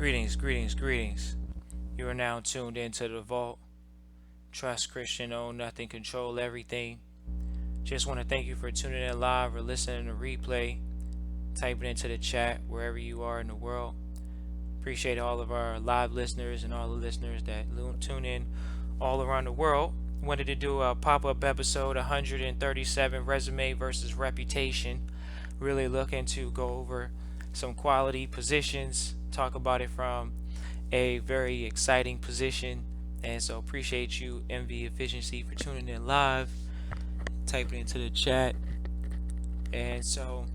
Greetings, greetings, greetings. You are now tuned into the vault. Trust Christian, own nothing, control everything. Just want to thank you for tuning in live or listening to replay. Type it into the chat wherever you are in the world. Appreciate all of our live listeners and all the listeners that tune in all around the world. Wanted to do a pop-up episode 137 resume versus reputation. Really looking to go over some quality positions, talk about it from a very exciting position. And so appreciate you, MV Efficiency, for tuning in live, typing into the chat. And so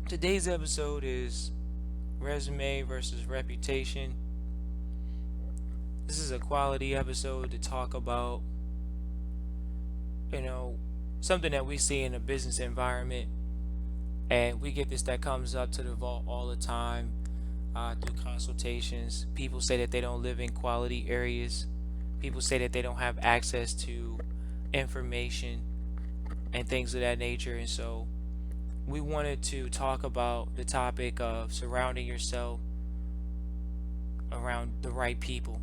today's episode is resume versus reputation. This is a quality episode to talk about, you know, something that we see in a business environment. And we get this that comes up to the vault all the time through consultations. People say that they don't live in quality areas. People say that they don't have access to information and things of that nature. And so we wanted to talk about the topic of surrounding yourself around the right people.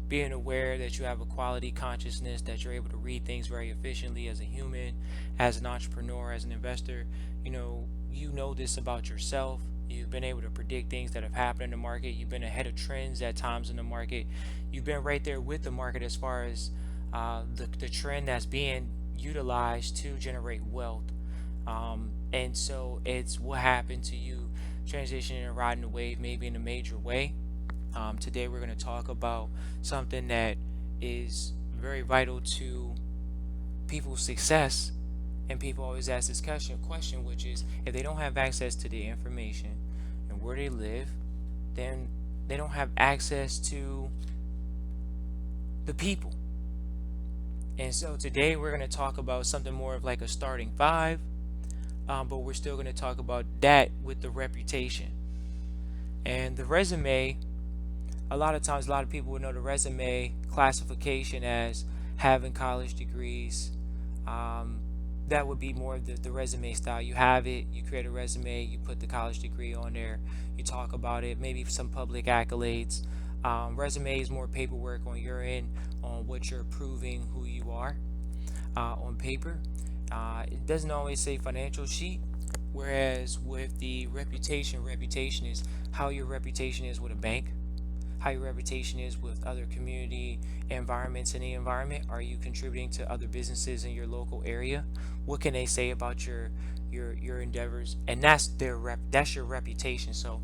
Being aware that you have a quality consciousness, that you're able to read things very efficiently as a human, as an entrepreneur, as an investor. You know this about yourself. You've been able to predict things that have happened in the market. You've been ahead of trends at times in the market. You've been right there with the market as far as the trend that's being utilized to generate wealth. And so it's what happened to you transitioning and riding the wave maybe in a major way. Today we're going to talk about something that is very vital to people's success. And people always ask this question, which is if they don't have access to the information and where they live, then they don't have access to the people. And so today we're going to talk about something more of like a starting five, but we're still going to talk about that with the reputation. And the resume, a lot of times, a lot of people would know the resume classification as having college degrees. That would be more of the resume style. You have it, you create a resume, you put the college degree on there, you talk about it, maybe some public accolades. Resume is more paperwork on your end on what you're proving who you are on paper. It doesn't always say financial sheet, whereas with the reputation is how your reputation is with a bank, how your reputation is with other community environments in the environment. Are you contributing to other businesses in your local area? What can they say about your endeavors? And that's your reputation. So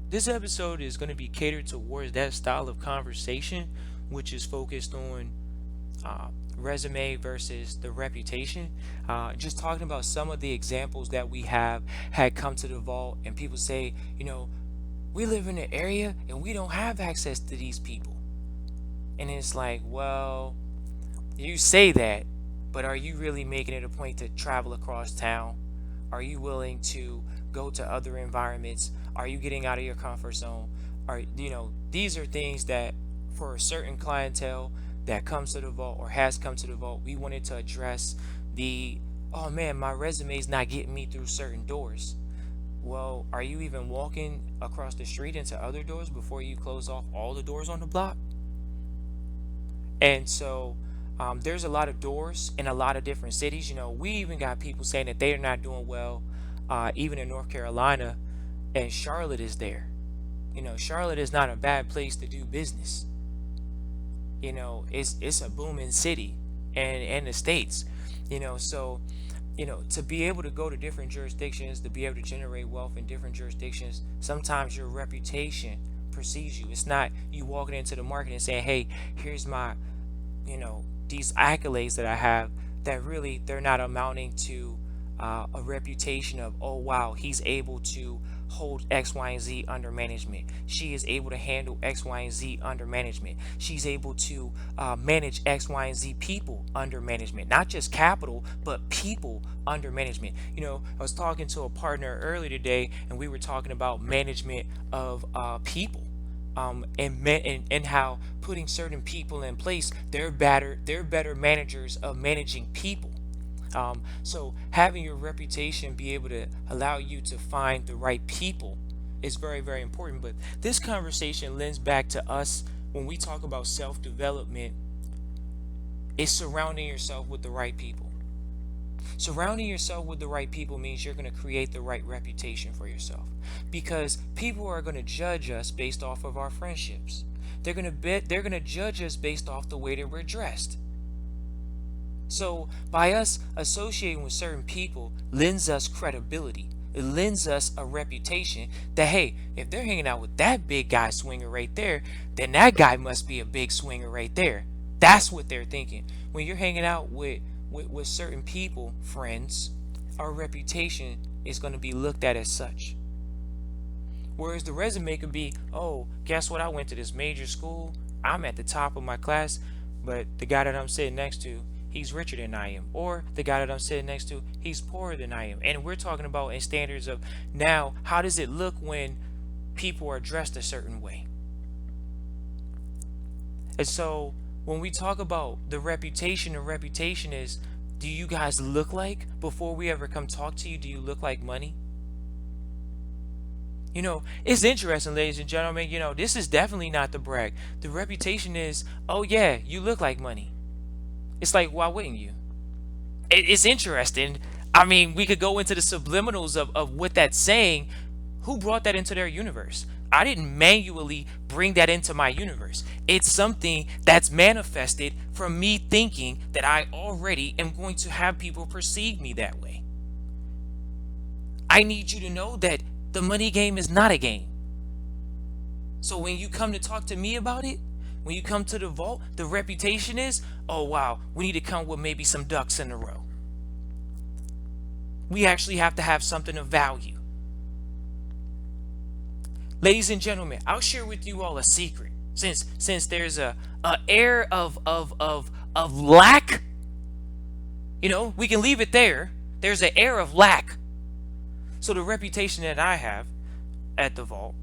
this episode is going to be catered towards that style of conversation, which is focused on resume versus the reputation. Just talking about some of the examples that we have had come to the vault, and people say, we live in an area and we don't have access to these people. And it's like, well, you say that, but are you really making it a point to travel across town? Are you willing to go to other environments? Are you getting out of your comfort zone? These are things that for a certain clientele that comes to the vault or has come to the vault, we wanted to address oh man, my resume is not getting me through certain doors. Well, are you even walking across the street into other doors before you close off all the doors on the block? And so there's a lot of doors in a lot of different cities. We even got people saying that they're not doing well, even in North Carolina, and Charlotte is there. Charlotte is not a bad place to do business. It's a booming city, and the states. So to be able to go to different jurisdictions, to be able to generate wealth in different jurisdictions, sometimes your reputation precedes you. It's not you walking into the market and saying, hey, here's my, these accolades that I have, that really they're not amounting to a reputation of, oh wow, he's able to hold X, Y, and Z under management. She is able to handle X, Y, and Z under management. She's able to manage X, Y, and Z people under management, not just capital, but people under management. I was talking to a partner earlier today, and we were talking about management of people. And how putting certain people in place, they're better managers of managing people. So having your reputation be able to allow you to find the right people is very, very important. But this conversation lends back to us when we talk about self development, is surrounding yourself with the right people. Surrounding yourself with the right people means you're going to create the right reputation for yourself, because people are going to judge us based off of our friendships. They're going to judge us based off the way that we're dressed. So by us associating with certain people lends us credibility. It lends us a reputation that, hey, if they're hanging out with that big guy swinger right there, then that guy must be a big swinger right there. That's what they're thinking. When you're hanging out with certain people, friends, our reputation is going to be looked at as such. Whereas the resume could be, oh, guess what? I went to this major school. I'm at the top of my class, but the guy that I'm sitting next to, he's richer than I am. Or the guy that I'm sitting next to, he's poorer than I am. And we're talking about in standards of now, how does it look when people are dressed a certain way? And so when we talk about the reputation is, do you guys look like, before we ever come talk to you, do you look like money? It's interesting, ladies and gentlemen. This is definitely not the brag. The reputation is, oh yeah, you look like money. It's like, why wouldn't you? It's interesting. I mean, we could go into the subliminals of what that's saying. Who brought that into their universe? I didn't manually bring that into my universe. It's something that's manifested from me thinking that I already am going to have people perceive me that way. I need you to know that the money game is not a game. So when you come to talk to me about it, when you come to the vault, the reputation is, oh wow, we need to come with maybe some ducks in a row. We actually have to have something of value. Ladies and gentlemen, I'll share with you all a secret. Since there's a air of lack, we can leave it there. There's an air of lack. So the reputation that I have at the vault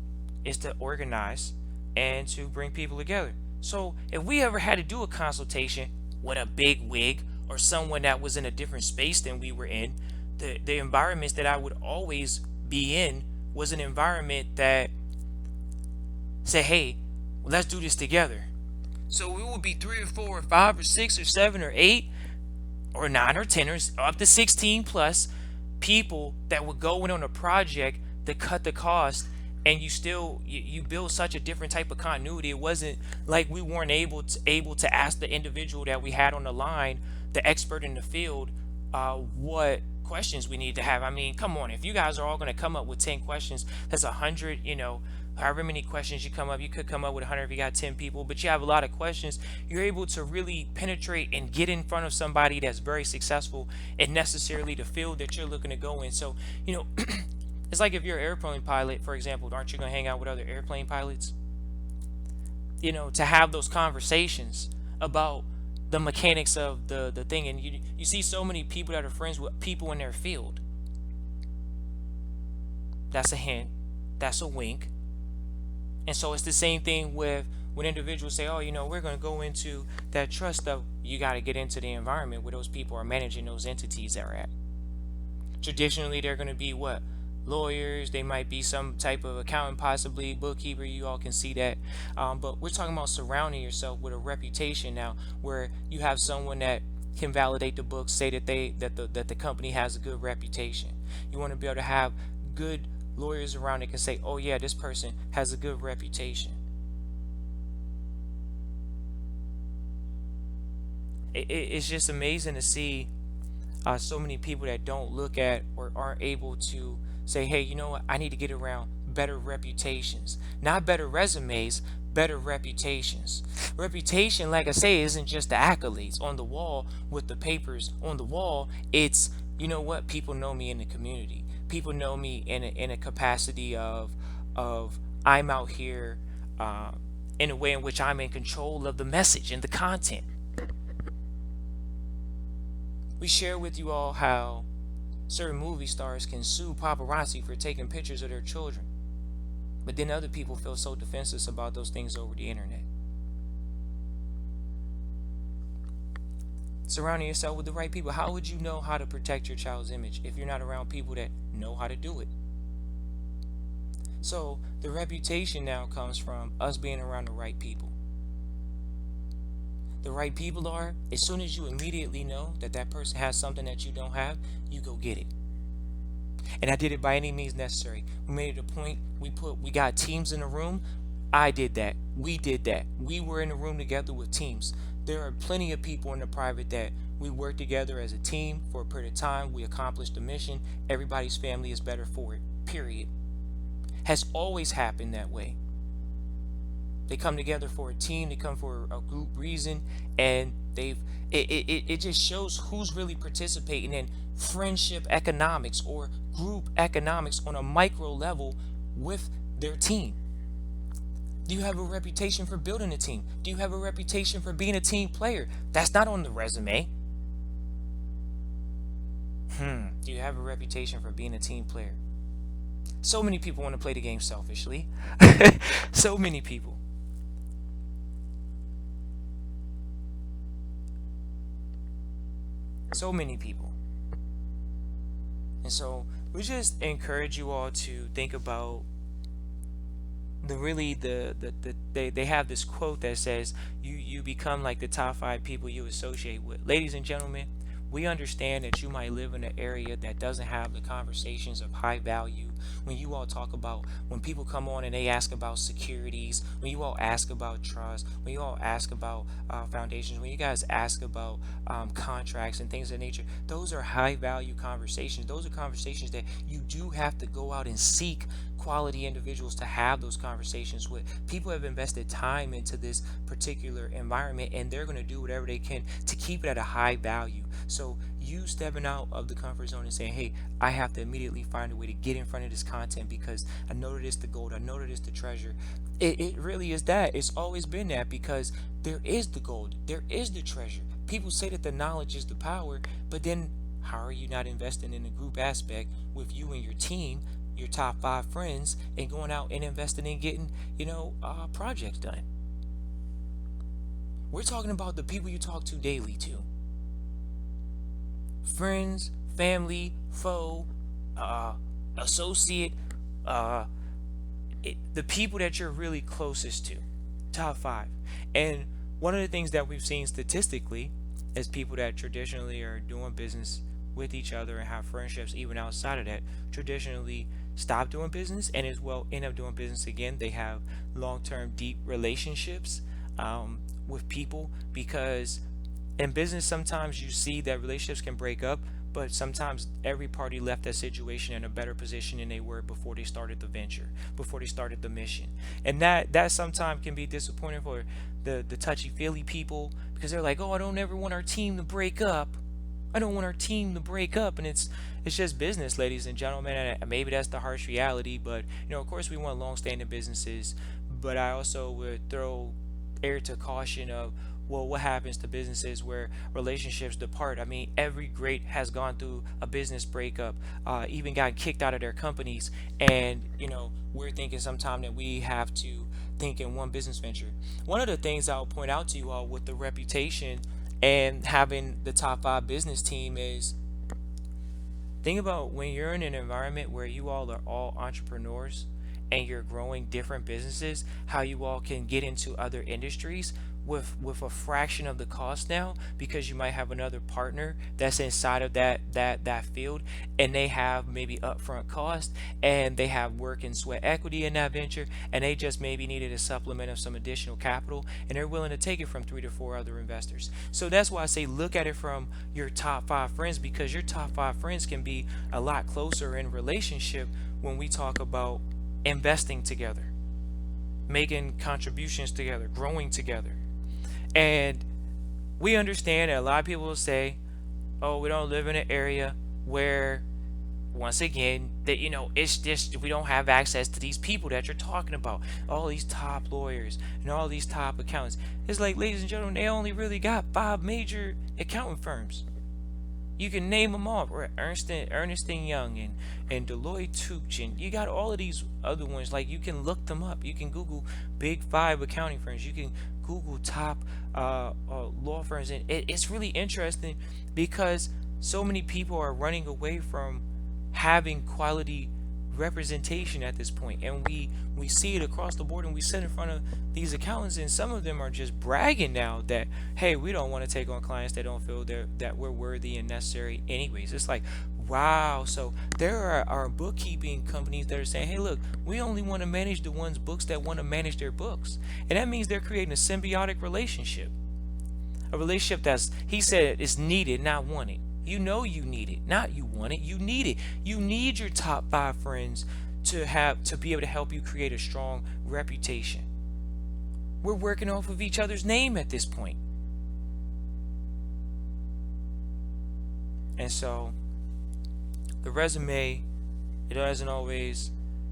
is to organize and to bring people together. So if we ever had to do a consultation with a big wig or someone that was in a different space than we were in, the environments that I would always be in was an environment that said, hey, let's do this together. So it would be 3 or 4 or 5 or 6 or 7 or 8 or 9 or 10 or up to 16 plus people that would go in on a project to cut the cost, and you build such a different type of continuity. It wasn't like we weren't able to ask the individual that we had on the line, the expert in the field, what questions we need to have. I mean, come on, if you guys are all going to come up with 10 questions, that's 100. However many questions you come up, you could come up with 100 if you got 10 people, but you have a lot of questions. You're able to really penetrate and get in front of somebody that's very successful in necessarily the field that you're looking to go in. So, it's like if you're an airplane pilot, for example, aren't you going to hang out with other airplane pilots? To have those conversations about the mechanics of the thing. And you see so many people that are friends with people in their field. That's a hint. That's a wink. And so it's the same thing with when individuals say, oh, we're going to go into that trust stuff. You got to get into the environment where those people are managing those entities that are at. Traditionally, they're going to be what? Lawyers. They might be some type of accountant, possibly bookkeeper. You all can see that. But we're talking about surrounding yourself with a reputation now, where you have someone that can validate the books, say that the company has a good reputation. You want to be able to have good lawyers around that can say, oh yeah, this person has a good reputation. It's just amazing to see so many people that don't look at or aren't able to say, hey, you know what, I need to get around better reputations, not better resumes, better reputations. Reputation, like I say, isn't just the accolades on the wall with the papers on the wall. It's, what, people know me in the community. People know me in a capacity of I'm out here in a way in which I'm in control of the message and the content. We share with you all how certain movie stars can sue paparazzi for taking pictures of their children, but then other people feel so defenseless about those things over the internet. Surrounding yourself with the right people. How would you know how to protect your child's image if you're not around people that know how to do it? So the reputation now comes from us being around the right people. The right people are, as soon as you immediately know that that person has something that you don't have, you go get it. And I did it by any means necessary. We made it a point. We got teams in the room. I did that. We did that. We were in the room together with teams. There are plenty of people in the private that we work together as a team for a period of time. We accomplished the mission. Everybody's family is better for it. Period. Has always happened that way. They come together for a team, they come for a group reason, and it just shows who's really participating in friendship economics or group economics on a micro level with their team. Do you have a reputation for building a team? Do you have a reputation for being a team player? That's not on the resume. Do you have a reputation for being a team player? So many people want to play the game selfishly. So many people. So many people. And so we just encourage you all to think about the really they have this quote that says you become like the top five people you associate with. Ladies and gentlemen, we understand that you might live in an area that doesn't have the conversations of high value. When you all talk about, when people come on and they ask about securities, when you all ask about trust, when you all ask about foundations, when you guys ask about contracts and things of that nature, those are high value conversations. Those are conversations that you do have to go out and seek quality individuals to have those conversations with. People have invested time into this particular environment, and they're going to do whatever they can to keep it at a high value. So you stepping out of the comfort zone and saying, hey, I have to immediately find a way to get in front of this content because I know that it's the gold, I know that it's the treasure. It really is that. It's always been that, because there is the gold, there is the treasure. People say that the knowledge is the power, but then how are you not investing in the group aspect with you and your team, your top five friends, and going out and investing in getting, projects done? We're talking about the people you talk to daily too. Friends, family, foe, uh, associate, uh, the people that you're really closest to. Top five. And one of the things that we've seen statistically is people that traditionally are doing business with each other and have friendships even outside of that traditionally stop doing business and as well end up doing business again. They have long-term deep relationships with people, because in business sometimes you see that relationships can break up, but sometimes every party left that situation in a better position than they were before they started the venture, before they started the mission. And that sometimes can be disappointing for the touchy-feely people, because they're like, oh, I don't ever want our team to break up. I don't want our team to break up. And it's just business, ladies and gentlemen, and maybe that's the harsh reality. But of course we want long-standing businesses, but I also would throw air to caution of, well, what happens to businesses where relationships depart? I mean, every great has gone through a business breakup, even gotten kicked out of their companies, and we're thinking sometime that we have to think in one business venture. One of the things I'll point out to you all with the reputation and having the top five business team is, think about when you're in an environment where you all are all entrepreneurs and you're growing different businesses, how you all can get into other industries with a fraction of the cost now, because you might have another partner that's inside of that field, and they have maybe upfront cost, and they have work and sweat equity in that venture, and they just maybe needed a supplement of some additional capital, and they're willing to take it from 3 to 4 other investors. So that's why I say look at it from your top five friends, because your top five friends can be a lot closer in relationship when we talk about investing together, making contributions together, growing together. And we understand that a lot of people will say, oh, we don't live in an area where, once again, that it's just we don't have access to these people that you're talking about, all these top lawyers and all these top accountants. It's like, ladies and gentlemen, they only really got 5 major accounting firms. You can name them off, or Ernst and Young and Deloitte Touche, and you got all of these other ones. Like, you can look them up. You can Google Big Five accounting firms. You can Google top law firms, and it's really interesting because so many people are running away from having quality representation at this point, and we see it across the board, and we sit in front of these accountants, and some of them are just bragging now that, hey, we don't want to take on clients that don't feel that we're worthy and necessary anyways. It's like, wow. So there are bookkeeping companies that are saying, hey, look, we only want to manage the ones books that want to manage their books, and that means they're creating a symbiotic relationship, a relationship that's, he said, is needed, not wanted. You know you need it, not you want it. You need it. You need your top 5 friends to be able to help you create a strong reputation. We're working off of each other's name at this point. And so the resume, it hasn't always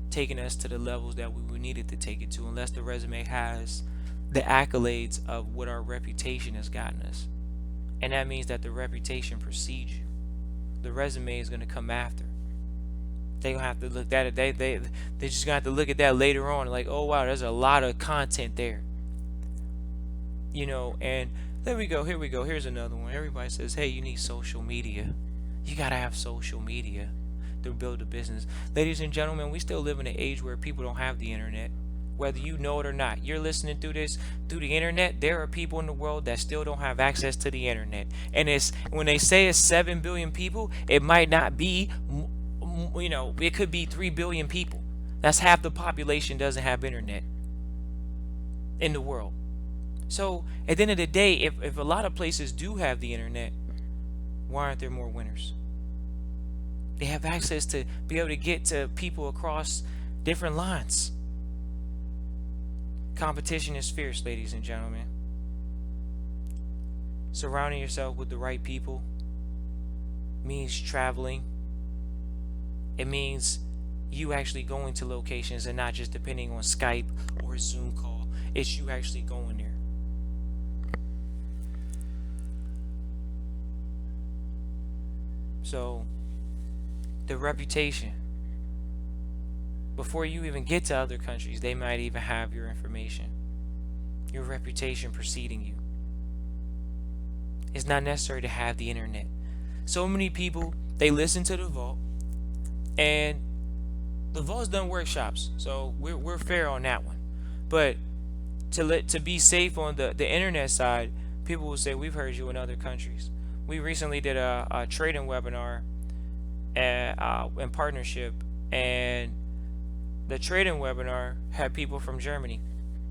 taken us to the levels that we would need it to take it to, unless the resume has the accolades of what our reputation has gotten us. And that means that the reputation precedes you. The resume is going to come after. They're going to have to look at it. They're just going to have to look at that later on. Like, oh, wow, there's a lot of content there. And there we go. Here we go. Here's another one. Everybody says, hey, you need social media. You got to have social media to build a business. Ladies and gentlemen, we still live in an age where people don't have the internet. Whether you know it or not, you're listening through this through the internet. There are people in the world that still don't have access to the internet, and it's when they say it's 7 billion people, it might not be. It could be 3 billion people. That's half the population doesn't have internet in the world. So at the end of the day, if a lot of places do have the internet, why aren't there more winners? They have access to be able to get to people across different lines. Competition is fierce, ladies and gentlemen. Surrounding yourself with the right people means traveling. It means you actually going to locations and not just depending on Skype or a Zoom call. It's you actually going there. So, the reputation. Before you even get to other countries, they might even have your information. Your reputation preceding you. It's not necessary to have the internet. So many people, they listen to the Vault, and the Vault's done workshops, so we're fair on that one. But to be safe on the internet side, people will say, we've heard you in other countries. We recently did a trading webinar in partnership, and the trading webinar had people from Germany.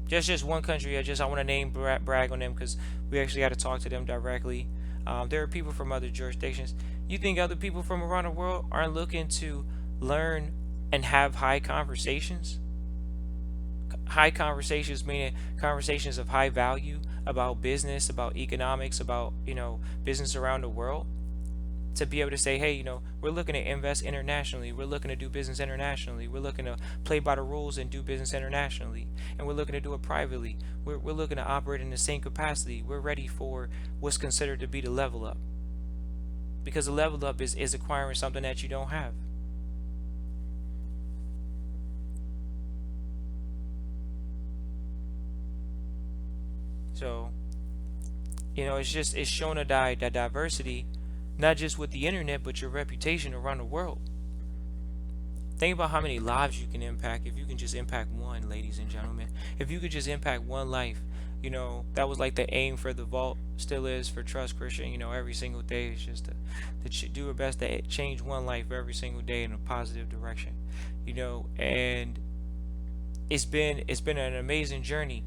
Just one country. I want to name brag on them because we actually had to talk to them directly. There are people from other jurisdictions. You think other people from around the world aren't looking to learn and have high conversations? High conversations meaning conversations of high value about business, about economics, about business around the world. To be able to say, hey, we're looking to invest internationally. We're looking to do business internationally. We're looking to play by the rules and do business internationally. And we're looking to do it privately. We're looking to operate in the same capacity. We're ready for what's considered to be the level up. Because the level up is acquiring something that you don't have. So, it's shown that diversity, not just with the internet, but your reputation around the world. Think about how many lives you can impact if you can just impact one, ladies and gentlemen. If you could just impact one life, that was like the aim for the Vault, still is for Trust Christian. Every single day is just to do our best to change one life every single day in a positive direction. And it's been an amazing journey,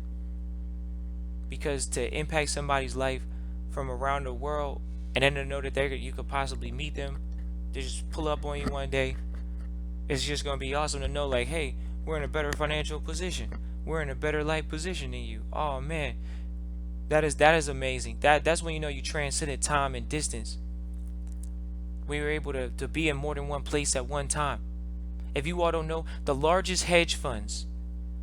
because to impact somebody's life from around the world, and then to know that you could possibly meet them, they just pull up on you one day. It's just going to be awesome to know, like, hey, we're in a better financial position. We're in a better life position than you. Oh man, that is amazing. That's when you transcended time and distance. We were able to be in more than one place at one time. If you all don't know, the largest hedge funds,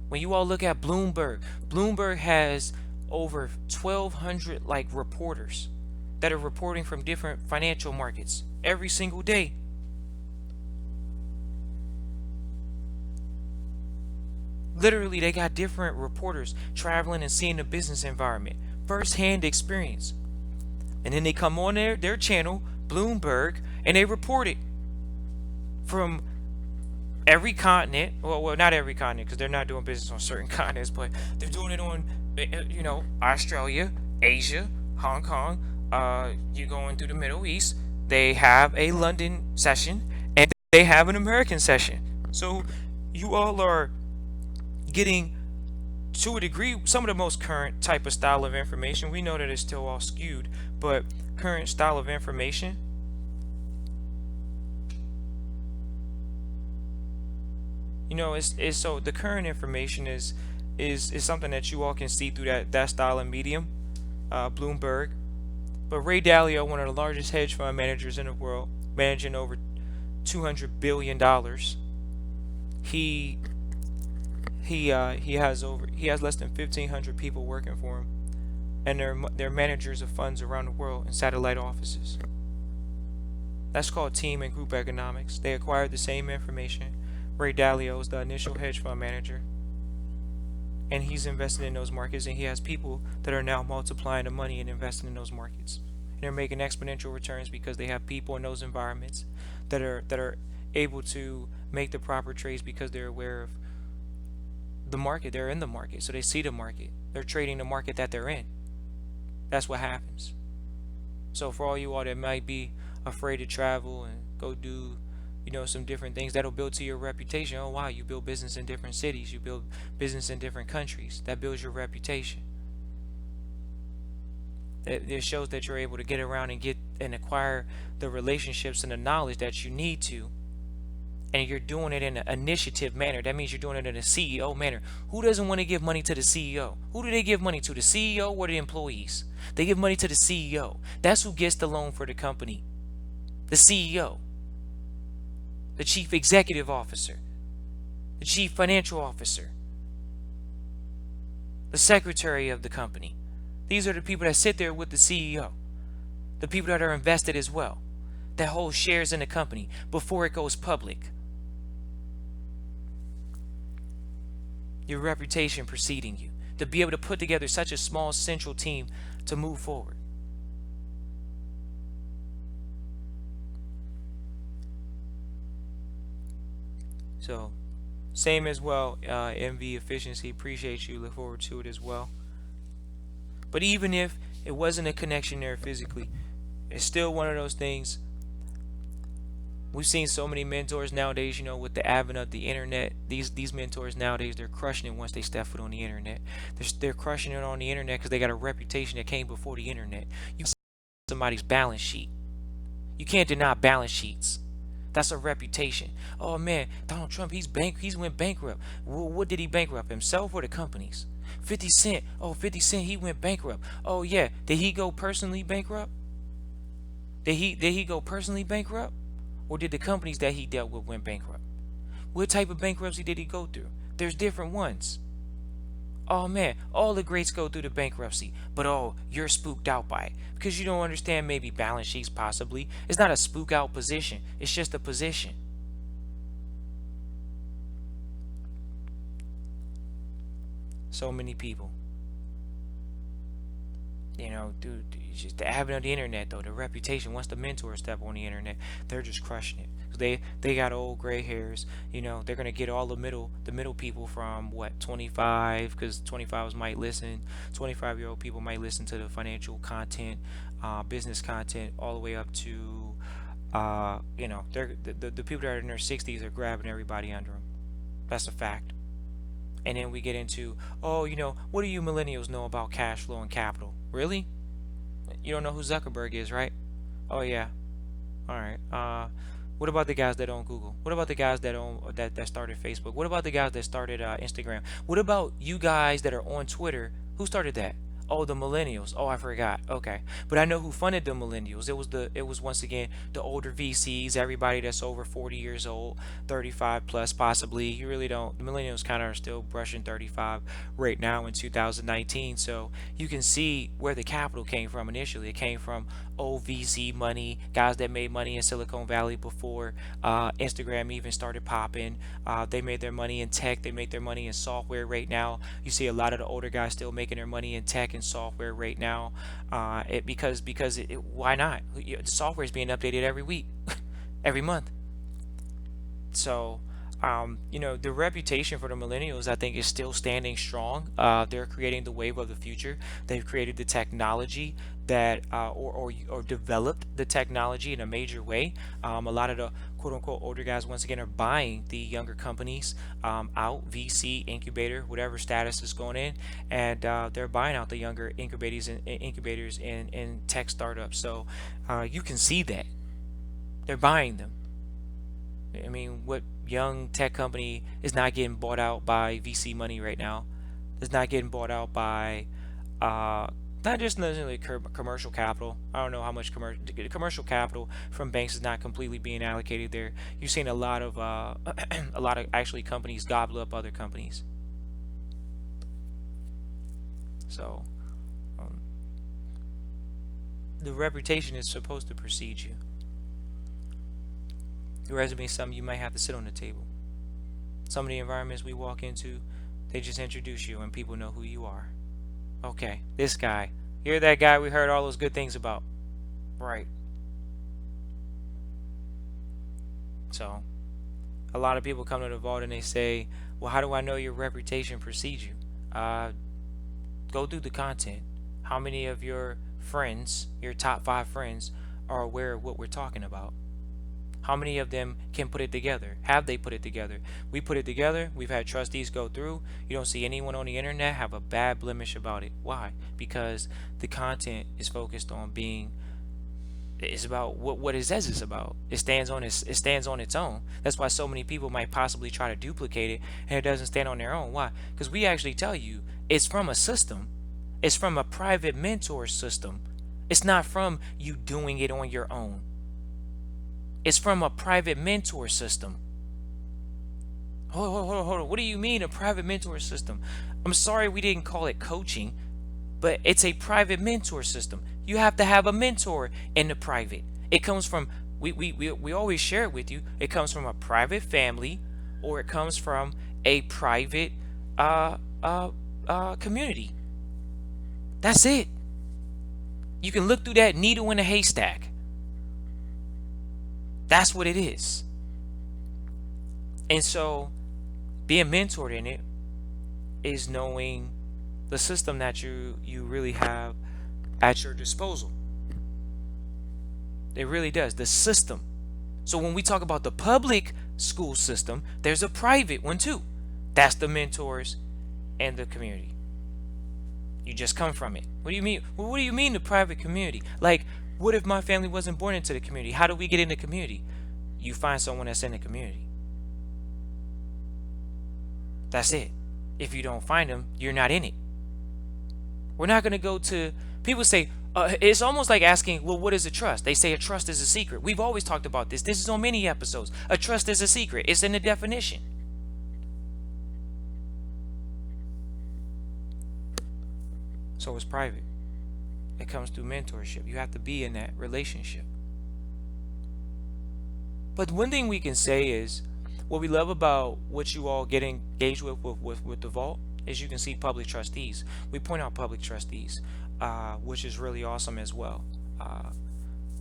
when you all look at Bloomberg has over 1,200 reporters that are reporting from different financial markets every single day. Literally, they got different reporters traveling and seeing the business environment, first-hand experience. And then they come on their channel, Bloomberg, and they report it from every continent. Well, not every continent because they're not doing business on certain continents, but they're doing it on, Australia, Asia, Hong Kong. You going through the Middle East. They have a London session and they have an American session. So you all are getting, to a degree, some of the most current type of style of information. We know that it's still all skewed, but current style of information. It's so the current information is something that you all can see through that style of medium, Bloomberg. But Ray Dalio, one of the largest hedge fund managers in the world, managing over $200 billion, he he has less than 1,500 people working for him, and they're managers of funds around the world in satellite offices. That's called team and group economics. They acquired the same information. Ray Dalio is the initial hedge fund manager, and he's invested in those markets, and he has people that are now multiplying the money and investing in those markets. And they're making exponential returns because they have people in those environments that are able to make the proper trades because they're aware of the market. They're in the market, so they see the market. They're trading the market that they're in. That's what happens. So for all you all that might be afraid to travel and go do, some different things that'll build to your reputation. Oh wow, you build business in different cities, you build business in different countries. That builds your reputation. It shows that you're able to get around and get and acquire the relationships and the knowledge that you need to, and you're doing it in an initiative manner. That means you're doing it in a CEO manner. Who doesn't want to give money to the CEO? Who do they give money to? The CEO or the employees? They give money to the CEO. That's who gets the loan for the company. The CEO, the chief executive officer, the chief financial officer, the secretary of the company. These are the people that sit there with the CEO, the people that are invested as well, that hold shares in the company before it goes public. Your reputation preceding you, to be able to put together such a small central team to move forward. So, same as well, MV efficiency. Appreciate you. Look forward to it as well. But even if it wasn't a connection there physically, it's still one of those things. We've seen so many mentors nowadays, with the advent of the internet. These mentors nowadays, they're crushing it once they step foot on the internet. They're crushing it on the internet because they got a reputation that came before the internet. You see somebody's balance sheet. You can't deny balance sheets. That's a reputation. Oh man, Donald Trump, he's went bankrupt. What did he bankrupt? Himself or the companies? 50 Cent. Oh, 50 Cent, he went bankrupt. Oh yeah, did he go personally bankrupt? Did he go personally bankrupt? Or did the companies that he dealt with went bankrupt? What type of bankruptcy did he go through? There's different ones. Oh man, all the greats go through the bankruptcy, but oh, you're spooked out by it because you don't understand maybe balance sheets possibly. It's not a spook out position, it's just a position. So many people. Dude, it's just the advent of the internet though, the reputation, once the mentors step on the internet, they're just crushing it. 'Cause they got old gray hairs, they're gonna get all the middle people from what, 25, because 25s might listen, 25-year-old people might listen to the financial content, business content, all the way up to, they're the people that are in their 60s are grabbing everybody under them. That's a fact. And then we get into, oh, what do you millennials know about cash flow and capital? Really? You don't know who Zuckerberg is, right? Oh yeah. All right. What about the guys that own Google? What about the guys that started Facebook? What about the guys that started Instagram? What about you guys that are on Twitter? Who started that? Oh, the millennials. Oh, I forgot. Okay, but I know who funded the millennials. It was once again the older VCs, everybody that's over 40 years old, 35 plus possibly. You really don't. The millennials kind of are still brushing 35 right now in 2019. So you can see where the capital came from initially. It came from old VC money, guys that made money in Silicon Valley before Instagram even started popping. They made their money in tech. They make their money in software right now. You see a lot of the older guys still making their money in tech and software right now. Why not? The software is being updated every week, every month. So The reputation for the millennials, I think, is still standing strong. They're creating the wave of the future. They've created the technology that, or developed the technology in a major way. A lot of the quote unquote older guys, once again, are buying the younger companies out, VC, incubator, whatever status is going in, and they're buying out the younger incubators and tech startups. So you can see that they're buying them. I mean, what young tech company is not getting bought out by VC money right now? It's not getting bought out by uh, not just necessarily commercial capital. I don't know how much commercial capital from banks is not completely being allocated there. You're seeing a lot of a lot of actually companies gobble up other companies. So um, the reputation is supposed to precede you. Your resume is something you might have to sit on the table. Some of the environments we walk into, they just introduce you and people know who you are. Okay, this guy. You're that guy we heard all those good things about. Right. So, a lot of people come to the vault and they say, well, how do I know your reputation precedes you? Uh, Go through the content. How many of your friends, your top 5 friends, are aware of what we're talking about? How many of them can put it together? Have they put it together? We put it together. We've had trustees go through. You don't see anyone on the internet have a bad blemish about it. Why? Because the content is focused on being, it's about what it says it's about. It stands on its own. That's why so many people might possibly try to duplicate it and it doesn't stand on their own. Why? Because we actually tell you it's from a system. It's from a private mentor system. It's not from you doing it on your own. It's from a private mentor system. Hold on. What do you mean a private mentor system? I'm sorry we didn't call it coaching, but it's a private mentor system. You have to have a mentor in the private. It comes from, we always share it with you. It comes from a private family or it comes from a private community. That's it. You can look through that needle in a haystack. That's what it is. And so being mentored in it is knowing the system that you really have at your disposal. It really does. The system. So when we talk about the public school system, there's a private one too. That's the mentors and the community. You just come from it. What do you mean? Well, what do you mean the private community? Like, what if my family wasn't born into the community? How do we get in the community? You find someone that's in the community. That's it. If you don't find them, you're not in it. We're not going to go to, people say, it's almost like asking, well, what is a trust? They say a trust is a secret. We've always talked about this. This is on many episodes. A trust is a secret. It's in the definition. So it's private. It comes through mentorship. You have to be in that relationship. But one thing we can say is, what we love about what you all get engaged with the vault is you can see public trustees. We point out public trustees, which is really awesome as well.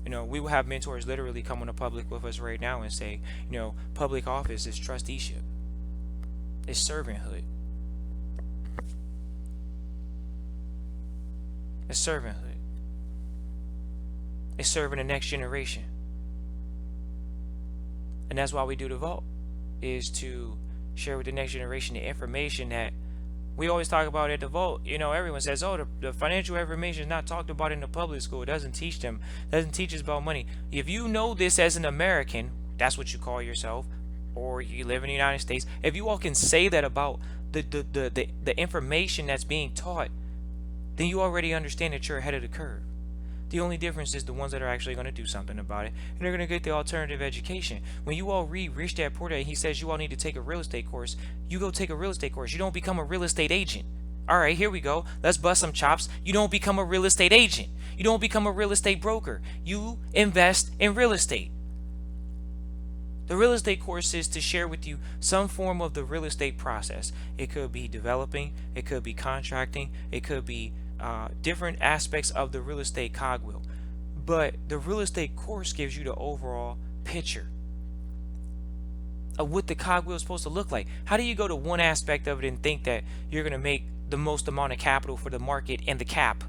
We will have mentors literally come on the public with us right now and say, public office is trusteeship. It's servanthood. It's servanthood. It's serving the next generation. And that's why we do the vault, is to share with the next generation the information that we always talk about at the vault. Everyone says, oh, the financial information is not talked about in the public school. It doesn't teach them, doesn't teach us about money. If you know this as an American, that's what you call yourself, or you live in the United States, if you all can say that about the information that's being taught, then you already understand that you're ahead of the curve. The only difference is the ones that are actually going to do something about it, and they're going to get the alternative education. When you all read Rich Dad Poor Dad, and he says you all need to take a real estate course, you go take a real estate course. You don't become a real estate agent. All right, here we go. Let's bust some chops. You don't become a real estate agent. You don't become a real estate broker. You invest in real estate. The real estate course is to share with you some form of the real estate process. It could be developing, it could be contracting, it could be different aspects of the real estate cogwheel. But the real estate course gives you the overall picture of what the cogwheel is supposed to look like. How do you go to one aspect of it and think that you're going to make the most amount of capital for the market and the cap?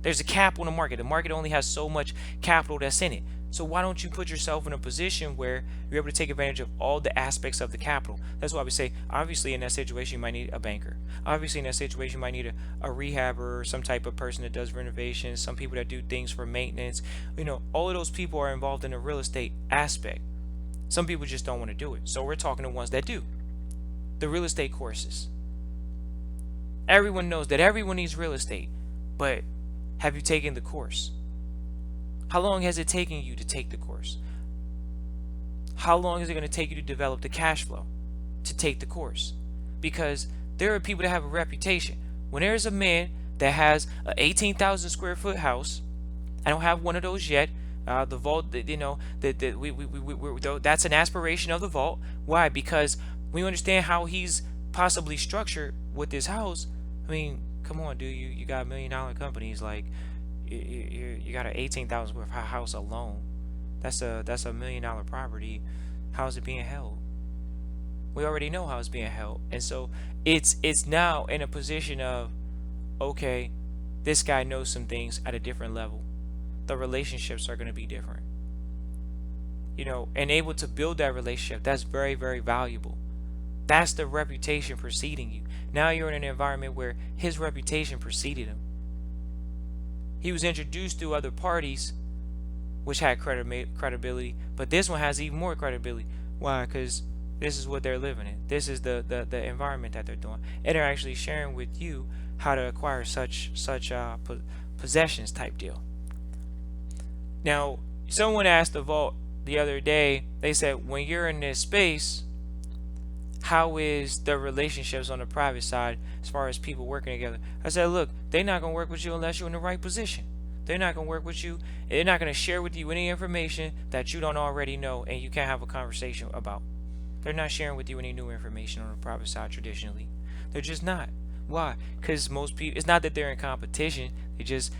There's a cap on the market. The market only has so much capital that's in it. So why don't you put yourself in a position where you're able to take advantage of all the aspects of the capital? That's why we say, obviously in that situation, you might need a banker. Obviously in that situation, you might need a rehabber or some type of person that does renovations, some people that do things for maintenance. All of those people are involved in the real estate aspect. Some people just don't want to do it. So we're talking to ones that do. The real estate courses. Everyone knows that everyone needs real estate, but have you taken the course? How long has it taken you to take the course? How long is it going to take you to develop the cash flow to take the course? Because there are people that have a reputation. When there's a man that has an 18,000 square foot house, I don't have one of those yet. The vault, that's an aspiration of the vault. Why? Because we understand how he's possibly structured with this house. I mean, come on, dude. You got $1 million companies like. You got an 18,000 square foot house alone. That's a $1 million property. How's it being held? We already know how it's being held, and so it's now in a position of, okay, this guy knows some things at a different level. The relationships are going to be different. And able to build that relationship, that's very, very valuable. That's the reputation preceding you. Now you're in an environment where his reputation preceded him. He was introduced to other parties, which had credibility, but this one has even more credibility. Why? Because this is what they're living in. This is the environment that they're doing, and they're actually sharing with you how to acquire such possessions type deal. Now, someone asked the vault the other day. They said, when you're in this space, how is the relationships on the private side as far as people working together? I said, look, they're not going to work with you unless you're in the right position. They're not going to work with you. They're not going to share with you any information that you don't already know and you can't have a conversation about. They're not sharing with you any new information on the private side traditionally. They're just not. Why? Because most people, it's not that they're in competition. They just,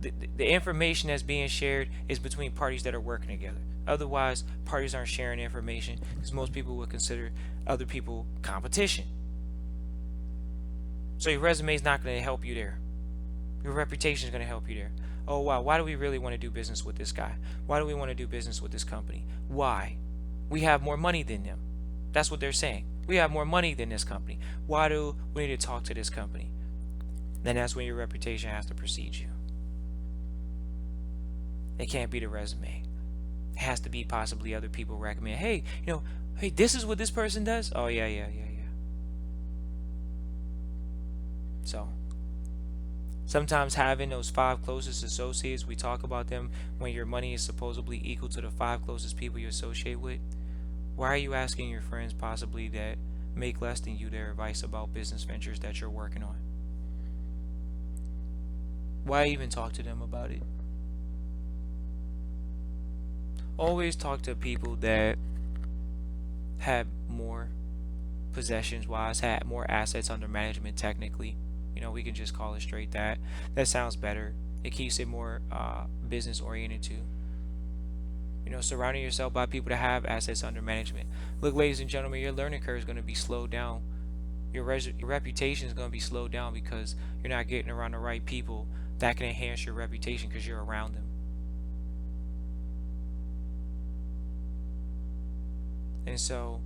the information that's being shared is between parties that are working together. Otherwise, parties aren't sharing information because most people would consider other people competition. So your resume is not going to help you there. Your reputation is going to help you there. Oh, wow, why do we really want to do business with this guy? Why do we want to do business with this company? Why? We have more money than them. That's what they're saying. We have more money than this company. Why do we need to talk to this company? Then that's when your reputation has to precede you. It can't be the resume. It has to be possibly other people recommend, hey, hey, this is what this person does. Oh, yeah. So sometimes having those 5 closest associates, we talk about them when your money is supposedly equal to the 5 closest people you associate with. Why are you asking your friends possibly that make less than you their advice about business ventures that you're working on? Why even talk to them about it? Always talk to people that have more possessions wise, had more assets under management technically. We can just call it straight that. That sounds better. It keeps it more business oriented too. Surrounding yourself by people that have assets under management. Look, ladies and gentlemen, your learning curve is going to be slowed down. Your reputation is going to be slowed down because you're not getting around the right people that can enhance your reputation because you're around them. And so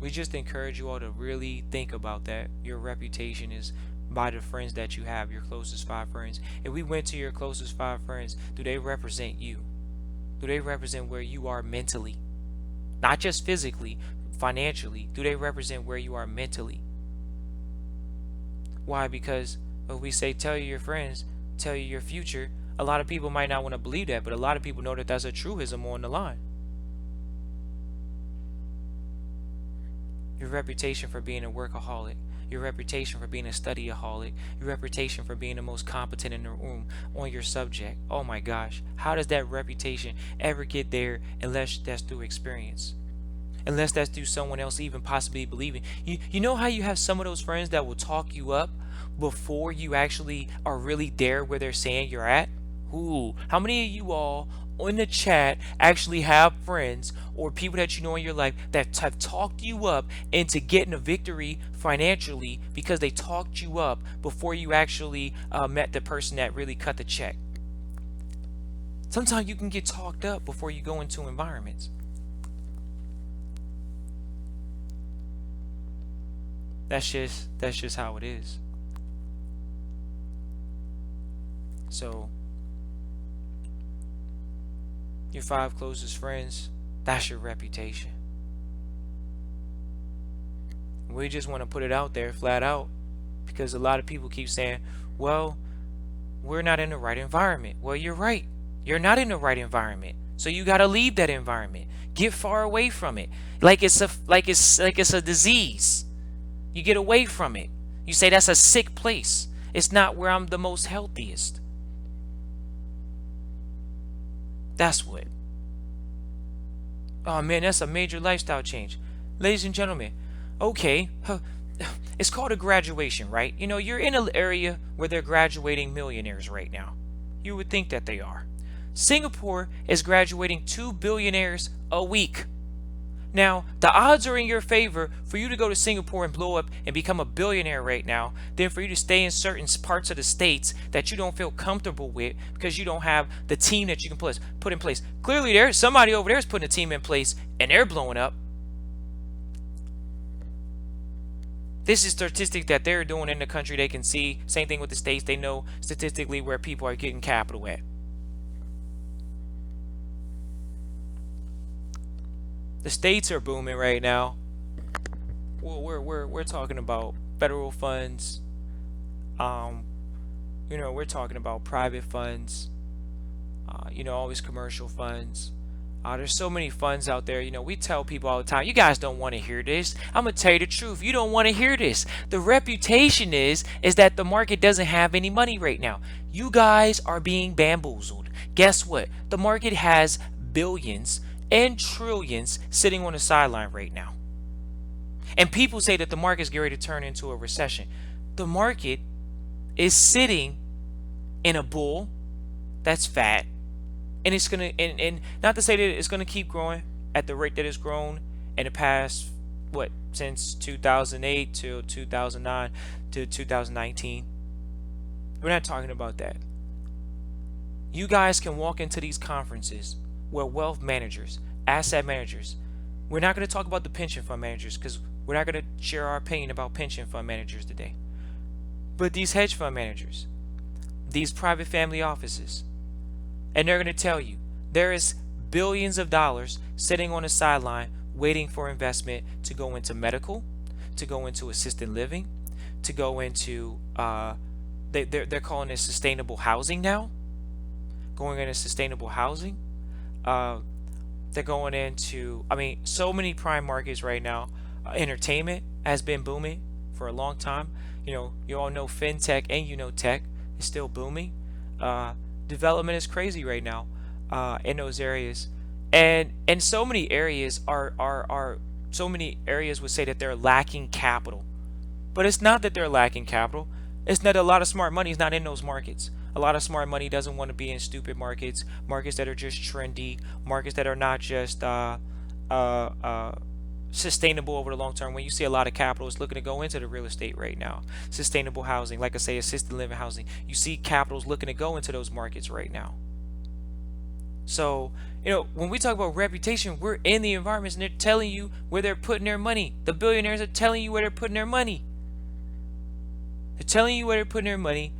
we just encourage you all to really think about that. Your reputation is by the friends that you have, your closest 5 friends. If we went to your closest 5 friends, do they represent you? Do they represent where you are mentally? Not just physically, financially. Do they represent where you are mentally? Why? Because if we say tell you your friends, tell you your future, a lot of people might not want to believe that, but a lot of people know that that's a truism on the line. Your reputation for being a workaholic, your reputation for being a studyaholic, your reputation for being the most competent in the room on your subject. Oh my gosh, how does that reputation ever get there unless that's through experience? Unless that's through someone else even possibly believing. You know how you have some of those friends that will talk you up before you actually are really there where they're saying you're at? Ooh, how many of you all in the chat actually have friends or people that you know in your life that have talked you up into getting a victory financially because they talked you up before you actually met the person that really cut the check? Sometimes you can get talked up before you go into environments. That's just how it is. So your five closest friends, that's your reputation. We just want to put it out there flat out because a lot of people keep saying, well, we're not in the right environment. Well, you're right. You're not in the right environment. So you got to leave that environment. Get far away from it. Like it's a disease. You get away from it. You say that's a sick place. It's not where I'm the most healthiest. That's what. Oh man, that's a major lifestyle change. Ladies and gentlemen, okay, it's called a graduation, right? You know, you're in an area where they're graduating millionaires right now. You would think that they are. Singapore is graduating 2 billionaires a week. Now, the odds are in your favor for you to go to Singapore and blow up and become a billionaire right now than for you to stay in certain parts of the states that you don't feel comfortable with because you don't have the team that you can put in place. Clearly, there's somebody over there is putting a team in place and they're blowing up. This is statistics that they're doing in the country they can see. Same thing with the states. They know statistically where people are getting capital at. The states are booming right now. Well, we're talking about federal funds. We're talking about private funds. Always commercial funds. There's so many funds out there. We tell people all the time, you guys don't want to hear this. I'm gonna tell you the truth. You don't want to hear this. The reputation is that the market doesn't have any money right now. You guys are being bamboozled. Guess what? The market has billions and trillions sitting on the sideline right now. And people say that the market's getting ready to turn into a recession. The market is sitting in a bull that's fat, and it's gonna and not to say that it's gonna keep growing at the rate that it's grown in the past, since 2008 to 2009 to 2019. We're not talking about that. You guys can walk into these conferences where wealth managers, asset managers, we're not going to talk about the pension fund managers because we're not going to share our opinion about pension fund managers today. But these hedge fund managers, these private family offices, and they're going to tell you there is billions of dollars sitting on the sideline waiting for investment to go into medical, to go into assisted living, to go into, they're calling it sustainable housing now, going into sustainable housing. They're going into, so many prime markets right now. Entertainment has been booming for a long time. You all know fintech and tech is still booming. Development is crazy right now in those areas, and so many areas are so many areas would say that they're lacking capital, but it's not that they're lacking capital. It's that a lot of smart money is not in those markets. A lot of smart money doesn't want to be in stupid markets that are just trendy, markets that are not just sustainable over the long term. When you see a lot of capital is looking to go into the real estate right now, sustainable housing, like I say, assisted living housing, you see capitals looking to go into those markets right now. So, when we talk about reputation, we're in the environments and they're telling you where they're putting their money. The billionaires are telling you where they're putting their money. They're telling you where they're putting their money.